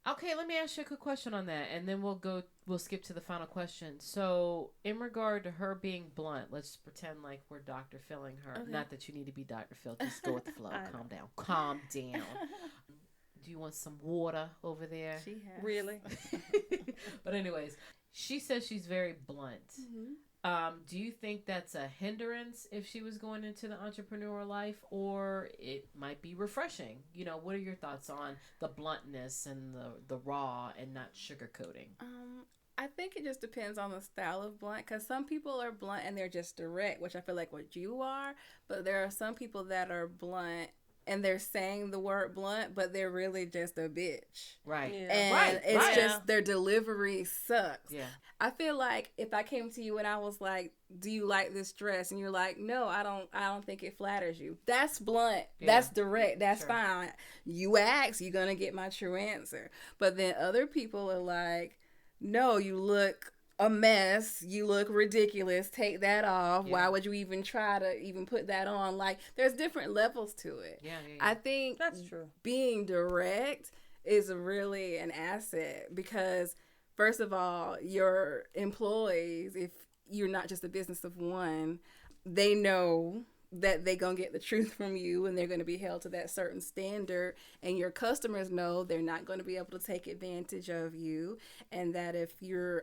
Okay, let me ask you a quick question on that, and then we'll skip to the final question. So, in regard to her being blunt, let's pretend like we're Dr. Philling her. Okay. Not that you need to be Dr. Phil, just go with the flow. I Calm down. Calm down. Do you want some water over there? She has. Really? But anyways, she says she's very blunt. Mm-hmm. Do you think that's a hindrance if she was going into the entrepreneurial life, or it might be refreshing? What are your thoughts on the bluntness and the raw and not sugarcoating? I think it just depends on the style of blunt, because some people are blunt and they're just direct, which I feel like what you are, but there are some people that are blunt and they're saying the word blunt, but they're really just a bitch. Right. Yeah. And it's right. just their delivery sucks. Yeah. I feel like if I came to you and I was like, "Do you like this dress?" and you're like, "No, I don't think it flatters you." That's blunt. Yeah. That's direct. That's Sure. fine. You ask, you're going to get my true answer. But then other people are like, "No, you look a mess. You look ridiculous. Take that off. Yeah. Why would you even try to even put that on?" Like, there's different levels to it. Yeah. I think That's true. being direct is really an asset, because first of all, your employees, if you're not just a business of one, they know that they're going to get the truth from you and they're going to be held to that certain standard, and your customers know they're not going to be able to take advantage of you, and that if you're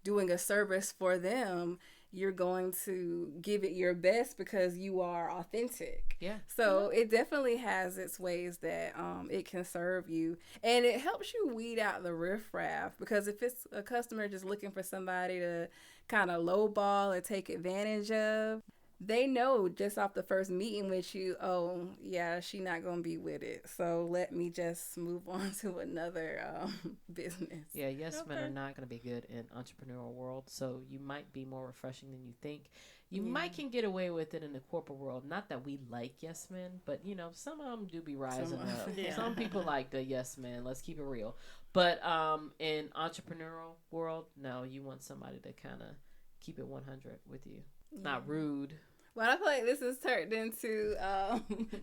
doing a service for them, you're going to give it your best because you are authentic. Yeah. So it definitely has its ways that it can serve you, and it helps you weed out the riffraff, because if it's a customer just looking for somebody to kind of lowball or take advantage of, they know just off the first meeting with you, oh yeah, she not gonna be with it, so let me just move on to another business. Yeah, yes men Okay. are not going to be good in entrepreneurial world, so you might be more refreshing than you think. You might can get away with it in the corporate world. Not that we like yes men, but some of them do be rising up. Yeah. Some people like the yes men. Let's keep it real. But in entrepreneurial world, no, you want somebody to kind of keep it 100 with you. Not rude. Well, I feel like this has turned into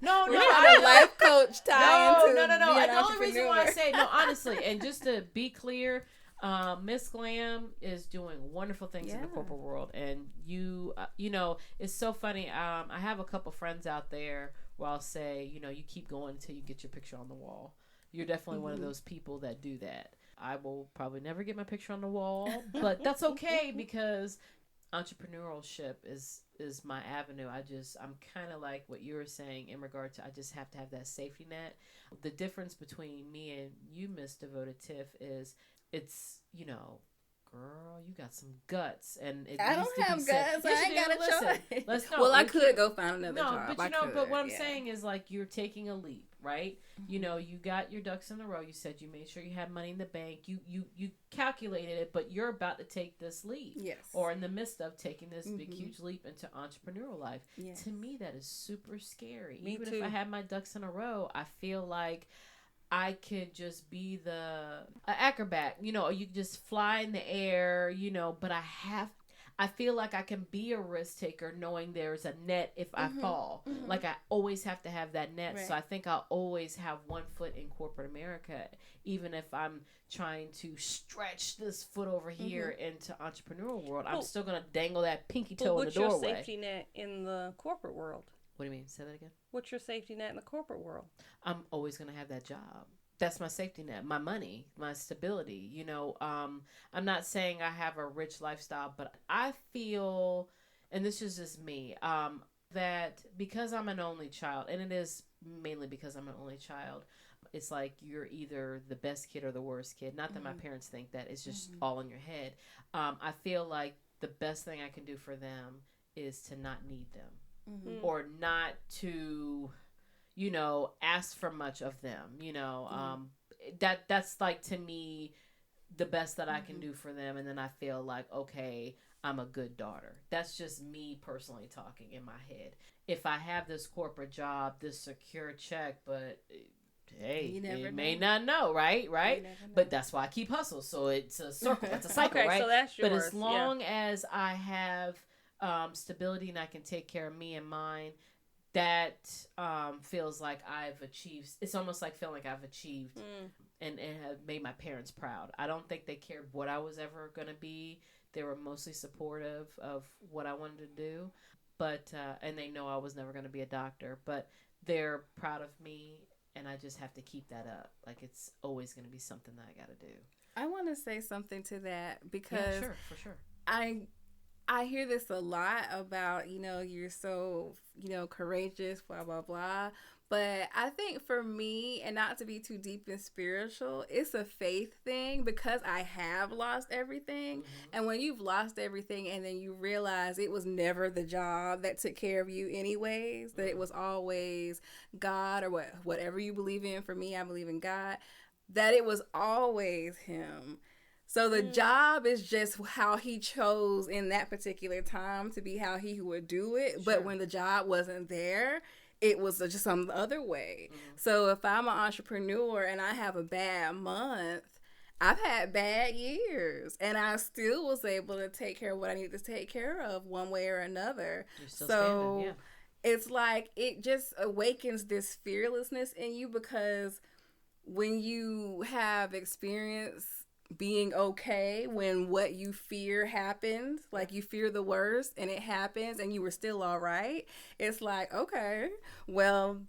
No, we're trying to life coach tie into No. being And an the only reason why I entrepreneur. say no, honestly, and just to be clear, Ms.Glam is doing wonderful things in the Yeah. corporate world, and you it's so funny. I have a couple friends out there where I'll say, you keep going until you get your picture on the wall. You're definitely one of those people that do that. I will probably never get my picture on the wall, but that's okay, because entrepreneurship is my avenue. I'm kind of like what you were saying in regard to, I just have to have that safety net. The difference between me and you, Ms.DevotedTiff, is it's girl, you got some guts, and it I needs don't to have be said. guts. I ain't got a choice. Let's no. Well, I we could can't- go find another no, job. but I could, but what I'm yeah. saying is, like, you're taking a leap, right? You got your ducks in a row. You said you made sure you had money in the bank. You calculated it, but you're about to take this leap. Yes. Or in the midst of taking this big, huge leap into entrepreneurial life. Yes. To me, that is super scary. Me Even too. if I had my ducks in a row, I feel like I could just be a acrobat, you just fly in the air, but I feel like I can be a risk taker knowing there's a net if I fall. Like, I always have to have that net. Right. So I think I'll always have one foot in corporate America, even if I'm trying to stretch this foot over here into entrepreneurial world. I'm Well, still going to dangle that pinky But toe in the what's your doorway. safety net in the corporate world? What do you mean? Say that again? What's your safety net in the corporate world? I'm always going to have that job. That's my safety net, my money, my stability. I'm not saying I have a rich lifestyle, but I feel, and this is just me, that because I'm an only child, and it is mainly because I'm an only child, it's like you're either the best kid or the worst kid. Not that my parents think that. It's just all in your head. I feel like the best thing I can do for them is to not need them. Or not to, ask for much of them. That's like, to me, the best that I can do for them. And then I feel like, okay, I'm a good daughter. That's just me personally talking in my head. If I have this corporate job, this secure check, but hey, you may not know, right? But that's why I keep hustle. So it's a circle. It's a cycle, okay, right? So that's yours. But as long as I have stability and I can take care of me and mine, that feels like I've achieved. It's almost like feeling like I've achieved and have made my parents proud. I don't think they cared what I was ever going to be. They were mostly supportive of what I wanted to do. But and they know I was never going to be a doctor. But they're proud of me, and I just have to keep that up. Like, it's always going to be something that I got to do. I want to say something to that because for sure. I hear this a lot about, you're so, courageous, blah, blah, blah. But I think for me, and not to be too deep and spiritual, it's a faith thing because I have lost everything. Mm-hmm. And when you've lost everything and then you realize it was never the job that took care of you anyways, that it was always God or whatever you believe in. For me, I believe in God, that it was always Him. So the job is just how He chose in that particular time to be how He would do it. Sure. But when the job wasn't there, it was just some other way. Mm-hmm. So if I'm an entrepreneur and I have a bad month, I've had bad years and I still was able to take care of what I need to take care of one way or another. You're still standing, yeah. It's like it just awakens this fearlessness in you because when you have experience being okay when what you fear happens, like you fear the worst and it happens and you were still all right, it's like, okay, well,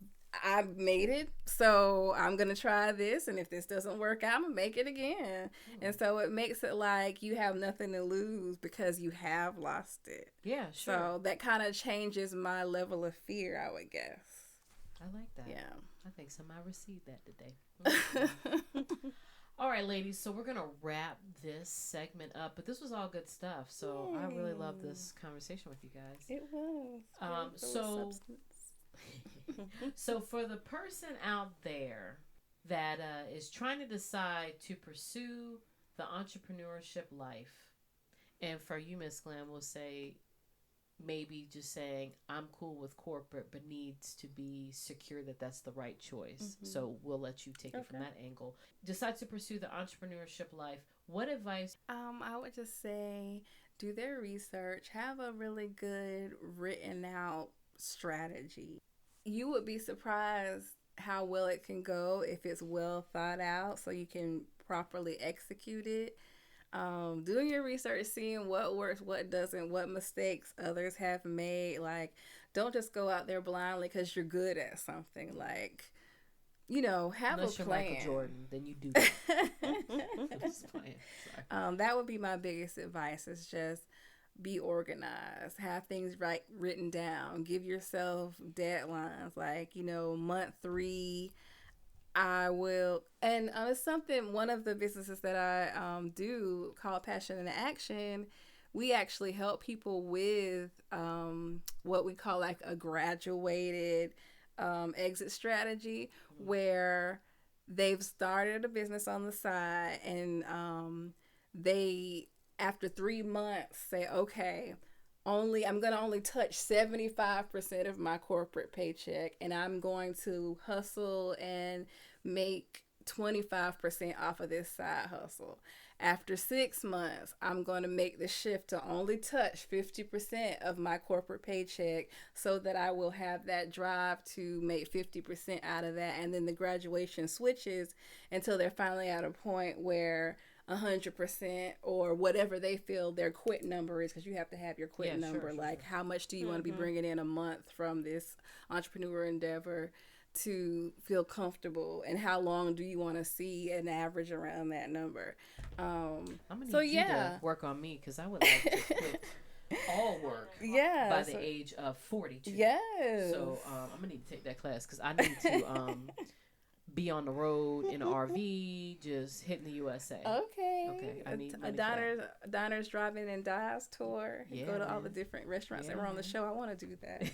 I made it, so I'm gonna try this, and if this doesn't work out, I'm gonna make it again. And so it makes it like you have nothing to lose because you have lost it. Yeah, sure. So that kind of changes my level of fear, I would guess. I like that. Yeah, I think somebody received that today. All right, ladies, so we're going to wrap this segment up. But this was all good stuff. So I really love this conversation with you guys. It was. So for the person out there that is trying to decide to pursue the entrepreneurship life, and for you, Ms.Glam, we'll say maybe just saying, I'm cool with corporate, but needs to be secure that that's the right choice. Mm-hmm. So we'll let you take it from that angle. Decide to pursue the entrepreneurship life. What advice? I would just say, do their research. Have a really good written out strategy. You would be surprised how well it can go if it's well thought out so you can properly execute it. Doing your research, seeing what works, what doesn't, what mistakes others have made. Like, don't just go out there blindly because you're good at something. Like, have Unless a plan. You're Michael Jordan, then you do that. Just playing. Sorry. That would be my biggest advice, is just be organized. Have things written down. Give yourself deadlines. Like, month 3, I will, and it's something, one of the businesses that I do called Passion and Action, we actually help people with what we call like a graduated exit strategy, where they've started a business on the side and they, after 3 months, say, okay, I'm going to only touch 75% of my corporate paycheck, and I'm going to hustle and make 25% off of this side hustle. After 6 months, I'm going to make the shift to only touch 50% of my corporate paycheck so that I will have that drive to make 50% out of that. And then the graduation switches until they're finally at a point where 100% or whatever they feel their quit number is, because you have to have your quit number. Sure. How much do you want to be bringing in a month from this entrepreneur endeavor to feel comfortable, and how long do you want to see an average around that number? I'm gonna need you to work on me, because I would like to quit all work by the age of 42. Yes. So I'm gonna need to take that class, because I need to be on the road in an RV, just hitting the USA. Okay. I need a diners, driving and dives tour. Yeah, go to all man. the different restaurants that Yeah, were on the man. show. I want to do that.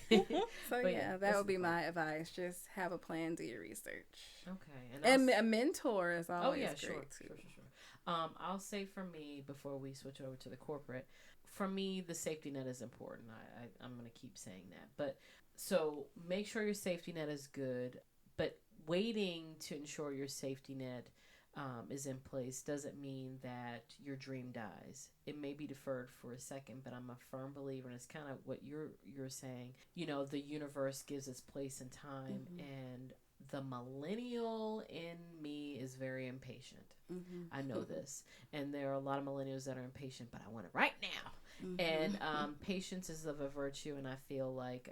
So But yeah, that that's would be fun. my advice. Just have a plan, do your research. Okay. And a mentor is oh always yeah, great sure, too. sure, sure, sure. I'll say for me before we switch over to the corporate, for me the safety net is important. I'm gonna keep saying that. But so make sure your safety net is good. But waiting to ensure your safety net is in place doesn't mean that your dream dies. It may be deferred for a second, but I'm a firm believer, and it's kind of what you're saying. You know, the universe gives its place and time, and the millennial in me is very impatient. I know this, and there are a lot of millennials that are impatient, but I want it right now. And patience is of a virtue, and I feel like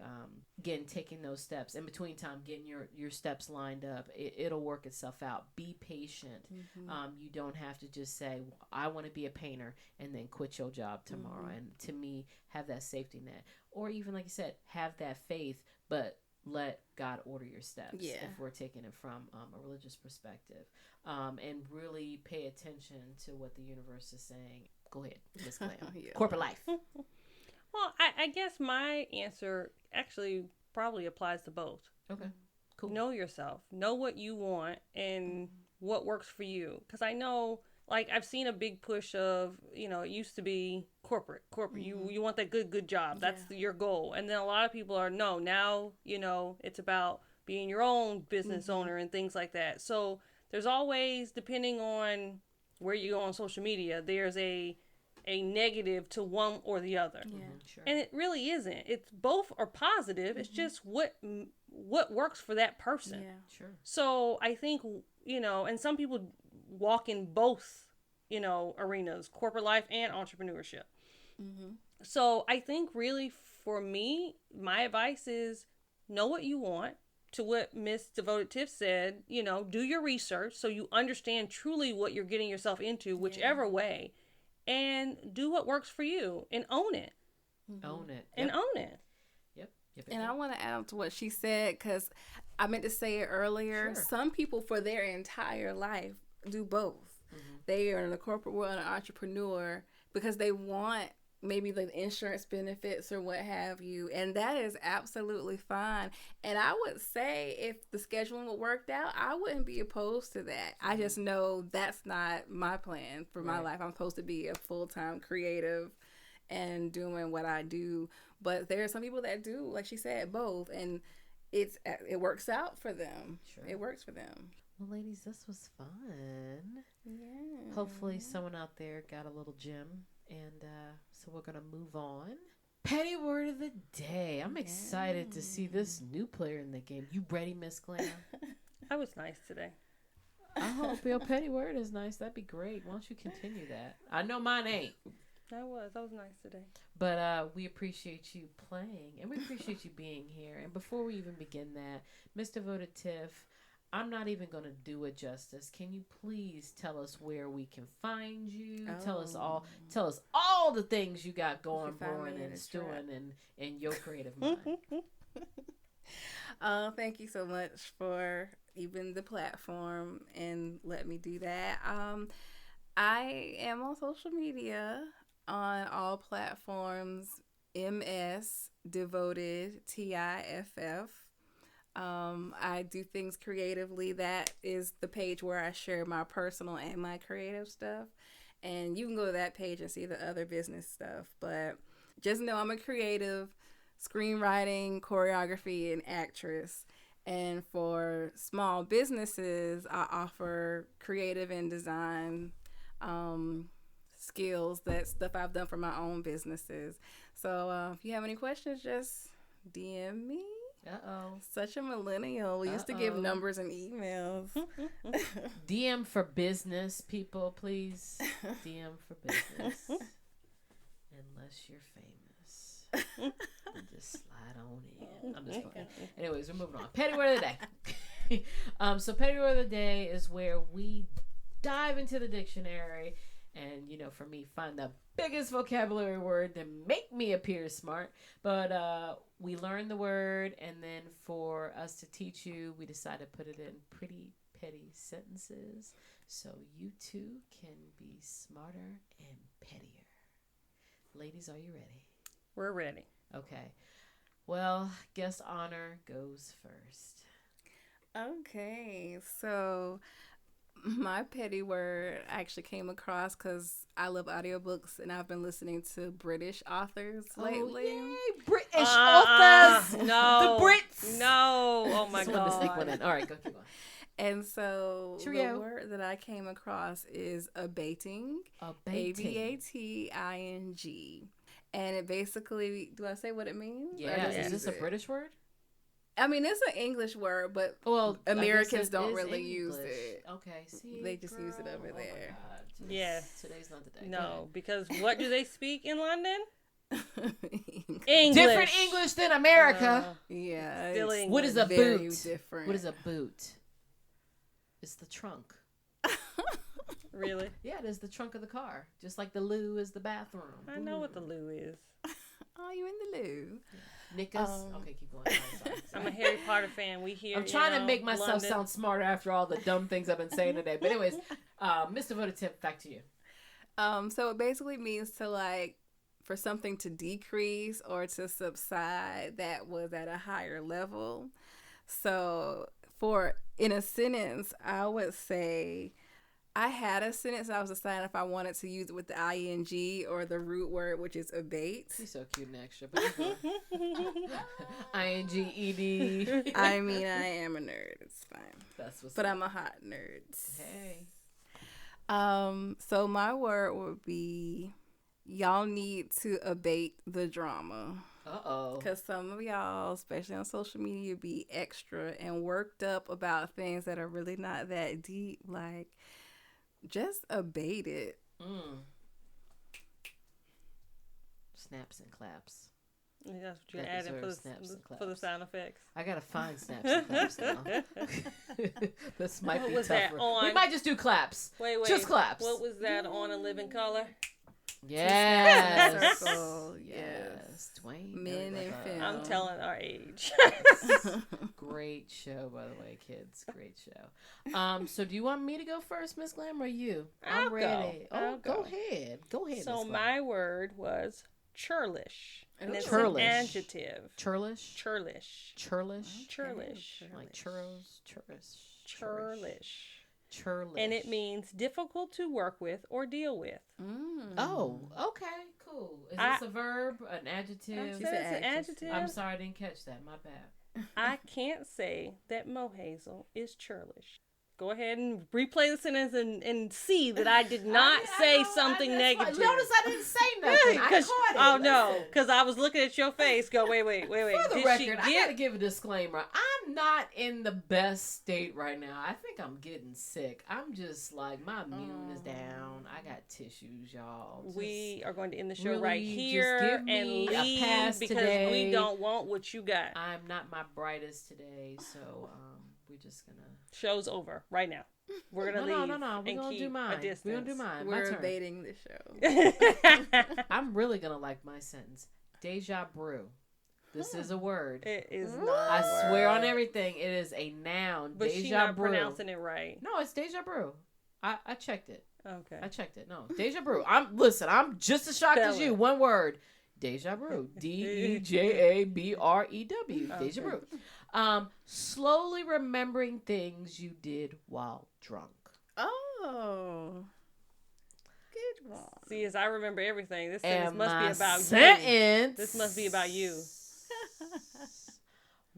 again, taking those steps in between time, getting your steps lined up, it'll work itself out. Be patient. You don't have to just say, I want to be a painter, and then quit your job tomorrow. And to me, have that safety net, or even like you said, have that faith, but let God order your steps. Yeah. If we're taking it from a religious perspective, and really pay attention to what the universe is saying. Go ahead, Ms.Glam. Yeah. Corporate life. Well, I guess my answer actually probably applies to both. Okay, cool. Know yourself. Know what you want and what works for you. Because I know, like, I've seen a big push of, it used to be corporate. You want that good job. That's your goal. And then a lot of people are, no, now, it's about being your own business owner and things like that. So there's always, depending on where you go on social media, there's a negative to one or the other. Yeah. Sure. And it really isn't. It's both are positive. It's just what works for that person. Yeah. Sure. So I think, and some people walk in both, arenas, corporate life and entrepreneurship. So I think really for me, my advice is know what you want. To what Ms.DevotedTiff said, do your research so you understand truly what you're getting yourself into, whichever way, and do what works for you and own it. Own it. And own it. Yep. And I want to add to what she said, because I meant to say it earlier. Sure. Some people for their entire life do both. They are in the corporate world, an entrepreneur, because they want maybe the insurance benefits or what have you, and that is absolutely fine. And I would say if the scheduling would worked out, I wouldn't be opposed to that. I just know that's not my plan for my life. I'm supposed to be a full-time creative and doing what I do, but there are some people that do, like she said, both, and it works out for them. Sure. It works for them. Well, ladies, this was fun. Yeah. Hopefully someone out there got a little gem. And so we're going to move on. Petty word of the day. I'm excited to see this new player in the game. You ready, Ms.Glam? I was nice today. I hope your petty word is nice. That'd be great. Why don't you continue that? I know mine ain't. I was nice today. But we appreciate you playing, and we appreciate you being here. And before we even begin that, Ms.DevotedTiff, I'm not even going to do it justice. Can you please tell us where we can find you? Tell us all the things you got going, brewing, and stewing in your creative mind. Thank you so much for even the platform and let me do that. I am on social media on all platforms, Ms.DevotedTiff. I do things creatively. That is the page where I share my personal and my creative stuff. And you can go to that page and see the other business stuff. But just know I'm a creative, screenwriting, choreography, and actress. And for small businesses, I offer creative and design skills. That's stuff I've done for my own businesses. So if you have any questions, just DM me. Uh-oh. Such a millennial. We used to give numbers and emails. DM for business, people, please. DM for business. Unless you're famous. Then just slide on in. I'm just playing. Anyways, we're moving on. Petty word of the day. So petty word of the day is where we dive into the dictionary and, for me, find the biggest vocabulary word to make me appear smart. But we learn the word, and then for us to teach you, we decided to put it in pretty petty sentences so you too can be smarter and pettier. Ladies, are you ready? We're ready. Okay. Well, guest honor goes first. Okay, so my petty word I actually came across because I love audiobooks and I've been listening to British authors lately. Oh, yay! British authors! No. The Brits! No. Oh, my Just wanted to sneak one God. in. All right, go keep going. And so Cheerio. the word that I came across is abating. Abating. Abating. And it basically, do I say what it means? Or Yeah, just is use this a it? British word? I mean, it's an English word, but Well, I guess Americans it don't is really use English. it. Okay, see, They just use it girl. over there. Oh my God. Yes. Today's not the day. Go No, because what do they speak in London? ahead. English. Different English than America. Yeah. Still it's English. What is a very boot? different. What is a boot? It's the trunk. Really? Yeah, it is the trunk of the car. Just like the loo is the bathroom. I know what the loo is. Oh, you in the loo? Knickers. Okay, keep going. Sorry. I'm a Harry Potter fan. We here. I'm trying to make myself London. sound smarter after all the dumb things I've been saying today. But anyways, Ms.DevotedTiff, back to you. So it basically means to like for something to decrease or to subside that was at a higher level. So in a sentence, I would say I had a sentence. I was deciding if I wanted to use it with the ing or the root word, which is abate. She's so cute and extra. But INGED. I mean, I am a nerd. It's fine. That's what's But up. I'm a hot nerd. Hey. So my word would be y'all need to abate the drama. Uh-oh. Because some of y'all, especially on social media, be extra and worked up about things that are really not that deep. Like, just abate it. Snaps and claps. That's what you're That adding deserves snaps and for the claps. sound effects. I gotta find snaps and claps now. This might What be was that tougher. on? We might just do claps. Wait. Just claps. What was that on A Living Color? Yes. Circle, yes. Dwayne. Men and film. I'm telling our age. Great show, by the way, kids. Great show. So do you want me to go first, Ms. Glam, or you? I'll I'm ready. go. Oh, I'll go go. ahead. Go ahead. So Ms. Glam. my word was churlish. And it's Churlish. an adjective. Churlish. Churlish. Churlish. Churlish. Like churros. Churlish. Churlish. Churlish. And it means difficult to work with or deal with. Oh, okay, cool. Is this a verb, an adjective? I said it's an adjective. I'm sorry, I didn't catch that. My bad. I can't say that Mohazel is churlish. Go ahead and replay the sentence and see that I did not say something negative. Notice I didn't say nothing. I caught it. Oh no, Listen. because I was looking at your face. Go wait. For the Did record, she I get? gotta give a disclaimer. I'm not in the best state right now. I think I'm getting sick. I'm just like my immune is down. I got tissues, y'all. Just We are going to end the show really right just here give me and a leave pass because today. we don't want what you got. I'm not my brightest today, so we're just gonna. Show's over right now. We're gonna leave. No. We're and gonna keep do mine. A distance. We're gonna do mine. My We're turn. abating the show. I'm really gonna like my sentence. Deja brew. This is a word. It is not. I a swear word. on everything, it is a noun. But deja she's not brew. pronouncing it right. No, it's deja brew. I checked it. Okay. I checked it. No, deja brew. I'm just as shocked Spell as you. it. One word. Deja brew. DEJABREW. Deja brew. Slowly remembering things you did while drunk. Oh. Good one. See, as I remember everything, this sentence And must my be about you. sentence. This must be about you.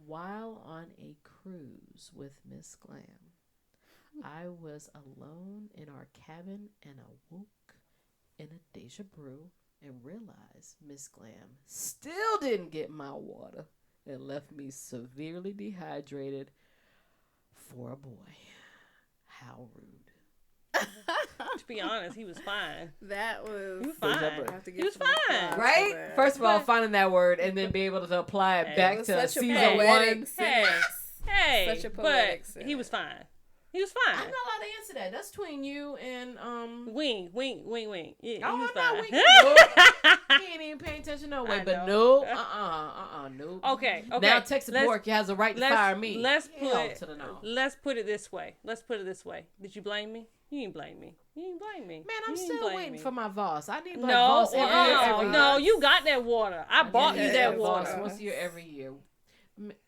While on a cruise with Miss Glam, I was alone in our cabin and awoke in a deja brew and realized Miss Glam still didn't get my water and left me severely dehydrated for a boy. How rude. To be honest, he was fine. That was. He was fine. I have to give He was some fine. applause for Right? that. First of all, finding that word and then be able to apply it Hey, back It was to such a season poetic one. sentence. Hey, Such a but poetic he sentence. was fine. He was I'm fine. not allowed to answer that. That's between you and Wing. Yeah, Oh, he was I'm not fine. winking. He ain't even paying attention no way. I But know. no, on, noob. Okay. Now Texas Bork has a right to fire me. Let's put it this way. Did you blame me? You didn't blame me. Man, I'm still waiting for my Voss. I need my no, Voss every year. No, you got that water. I bought you that water. Voss once a year, every year.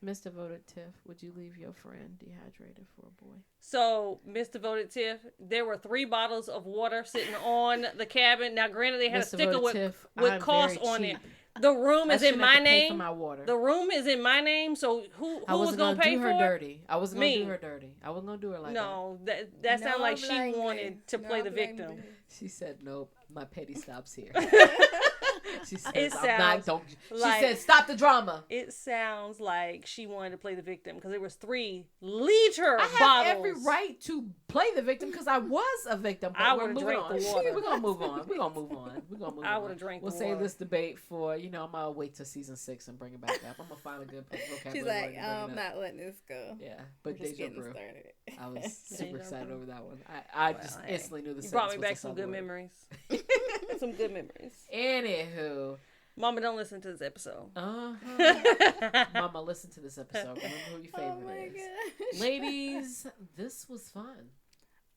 Ms.DevotedTiff, would you leave your friend dehydrated for a boy? So, Ms.DevotedTiff, there were 3 bottles of water sitting on the cabin. Now, granted, they had a sticker with cost on it. The room is in my name. For my water. The room is in my name. So who was gonna pay for it? I wasn't gonna do her dirty. I wasn't gonna do her like that. No, that sounded like she wanted to play the victim. She said, "Nope, my petty stops here." She said, She said, "Stop the drama." It sounds like she wanted to play the victim because there was 3-liter bottles. I have every right to play the victim because I was a victim. But I would have drank the water. We're gonna move on. I would have drank. We'll save this debate for I'm gonna wait till season 6 and bring it back up. I'm gonna find a good vocabulary. She's like, I'm not letting this go. Yeah, but just Deja getting Brew. started. I was super excited over that one. I just instantly knew the. You brought me back some good memories. Some good memories. Anywho. Mama, don't listen to this episode. Mama, listen to this episode. Remember who your favorite is. Gosh. Ladies, this was fun.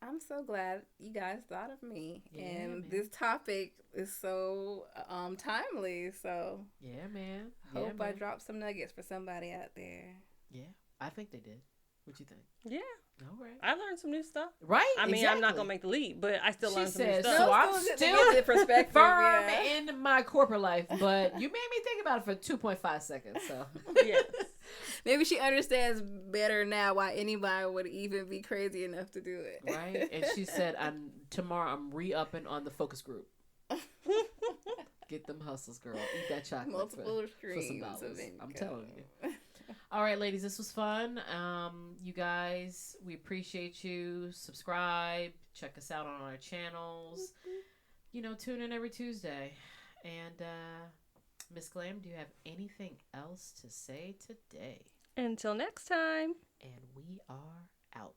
I'm so glad you guys thought of me. Yeah, and man. This topic is so timely. So yeah, man. Hope I dropped some nuggets for somebody out there. Yeah, I think they did. What you think? Yeah. All right. I learned some new stuff. Right? I mean, I'm not going to make the lead, but I still learned some new stuff. So I'm still firm in my corporate life, but you made me think about it for 2.5 seconds. So yes. Maybe she understands better now why anybody would even be crazy enough to do it. Right? And she said, tomorrow I'm re-upping on the focus group. Get them hustles, girl. Eat that chocolate Multiple for some streams dollars. of income. I'm telling you. All right, ladies, this was fun. You guys, we appreciate you. Subscribe. Check us out on our channels. Tune in every Tuesday. And Ms. Glam, do you have anything else to say today? Until next time. And we are out.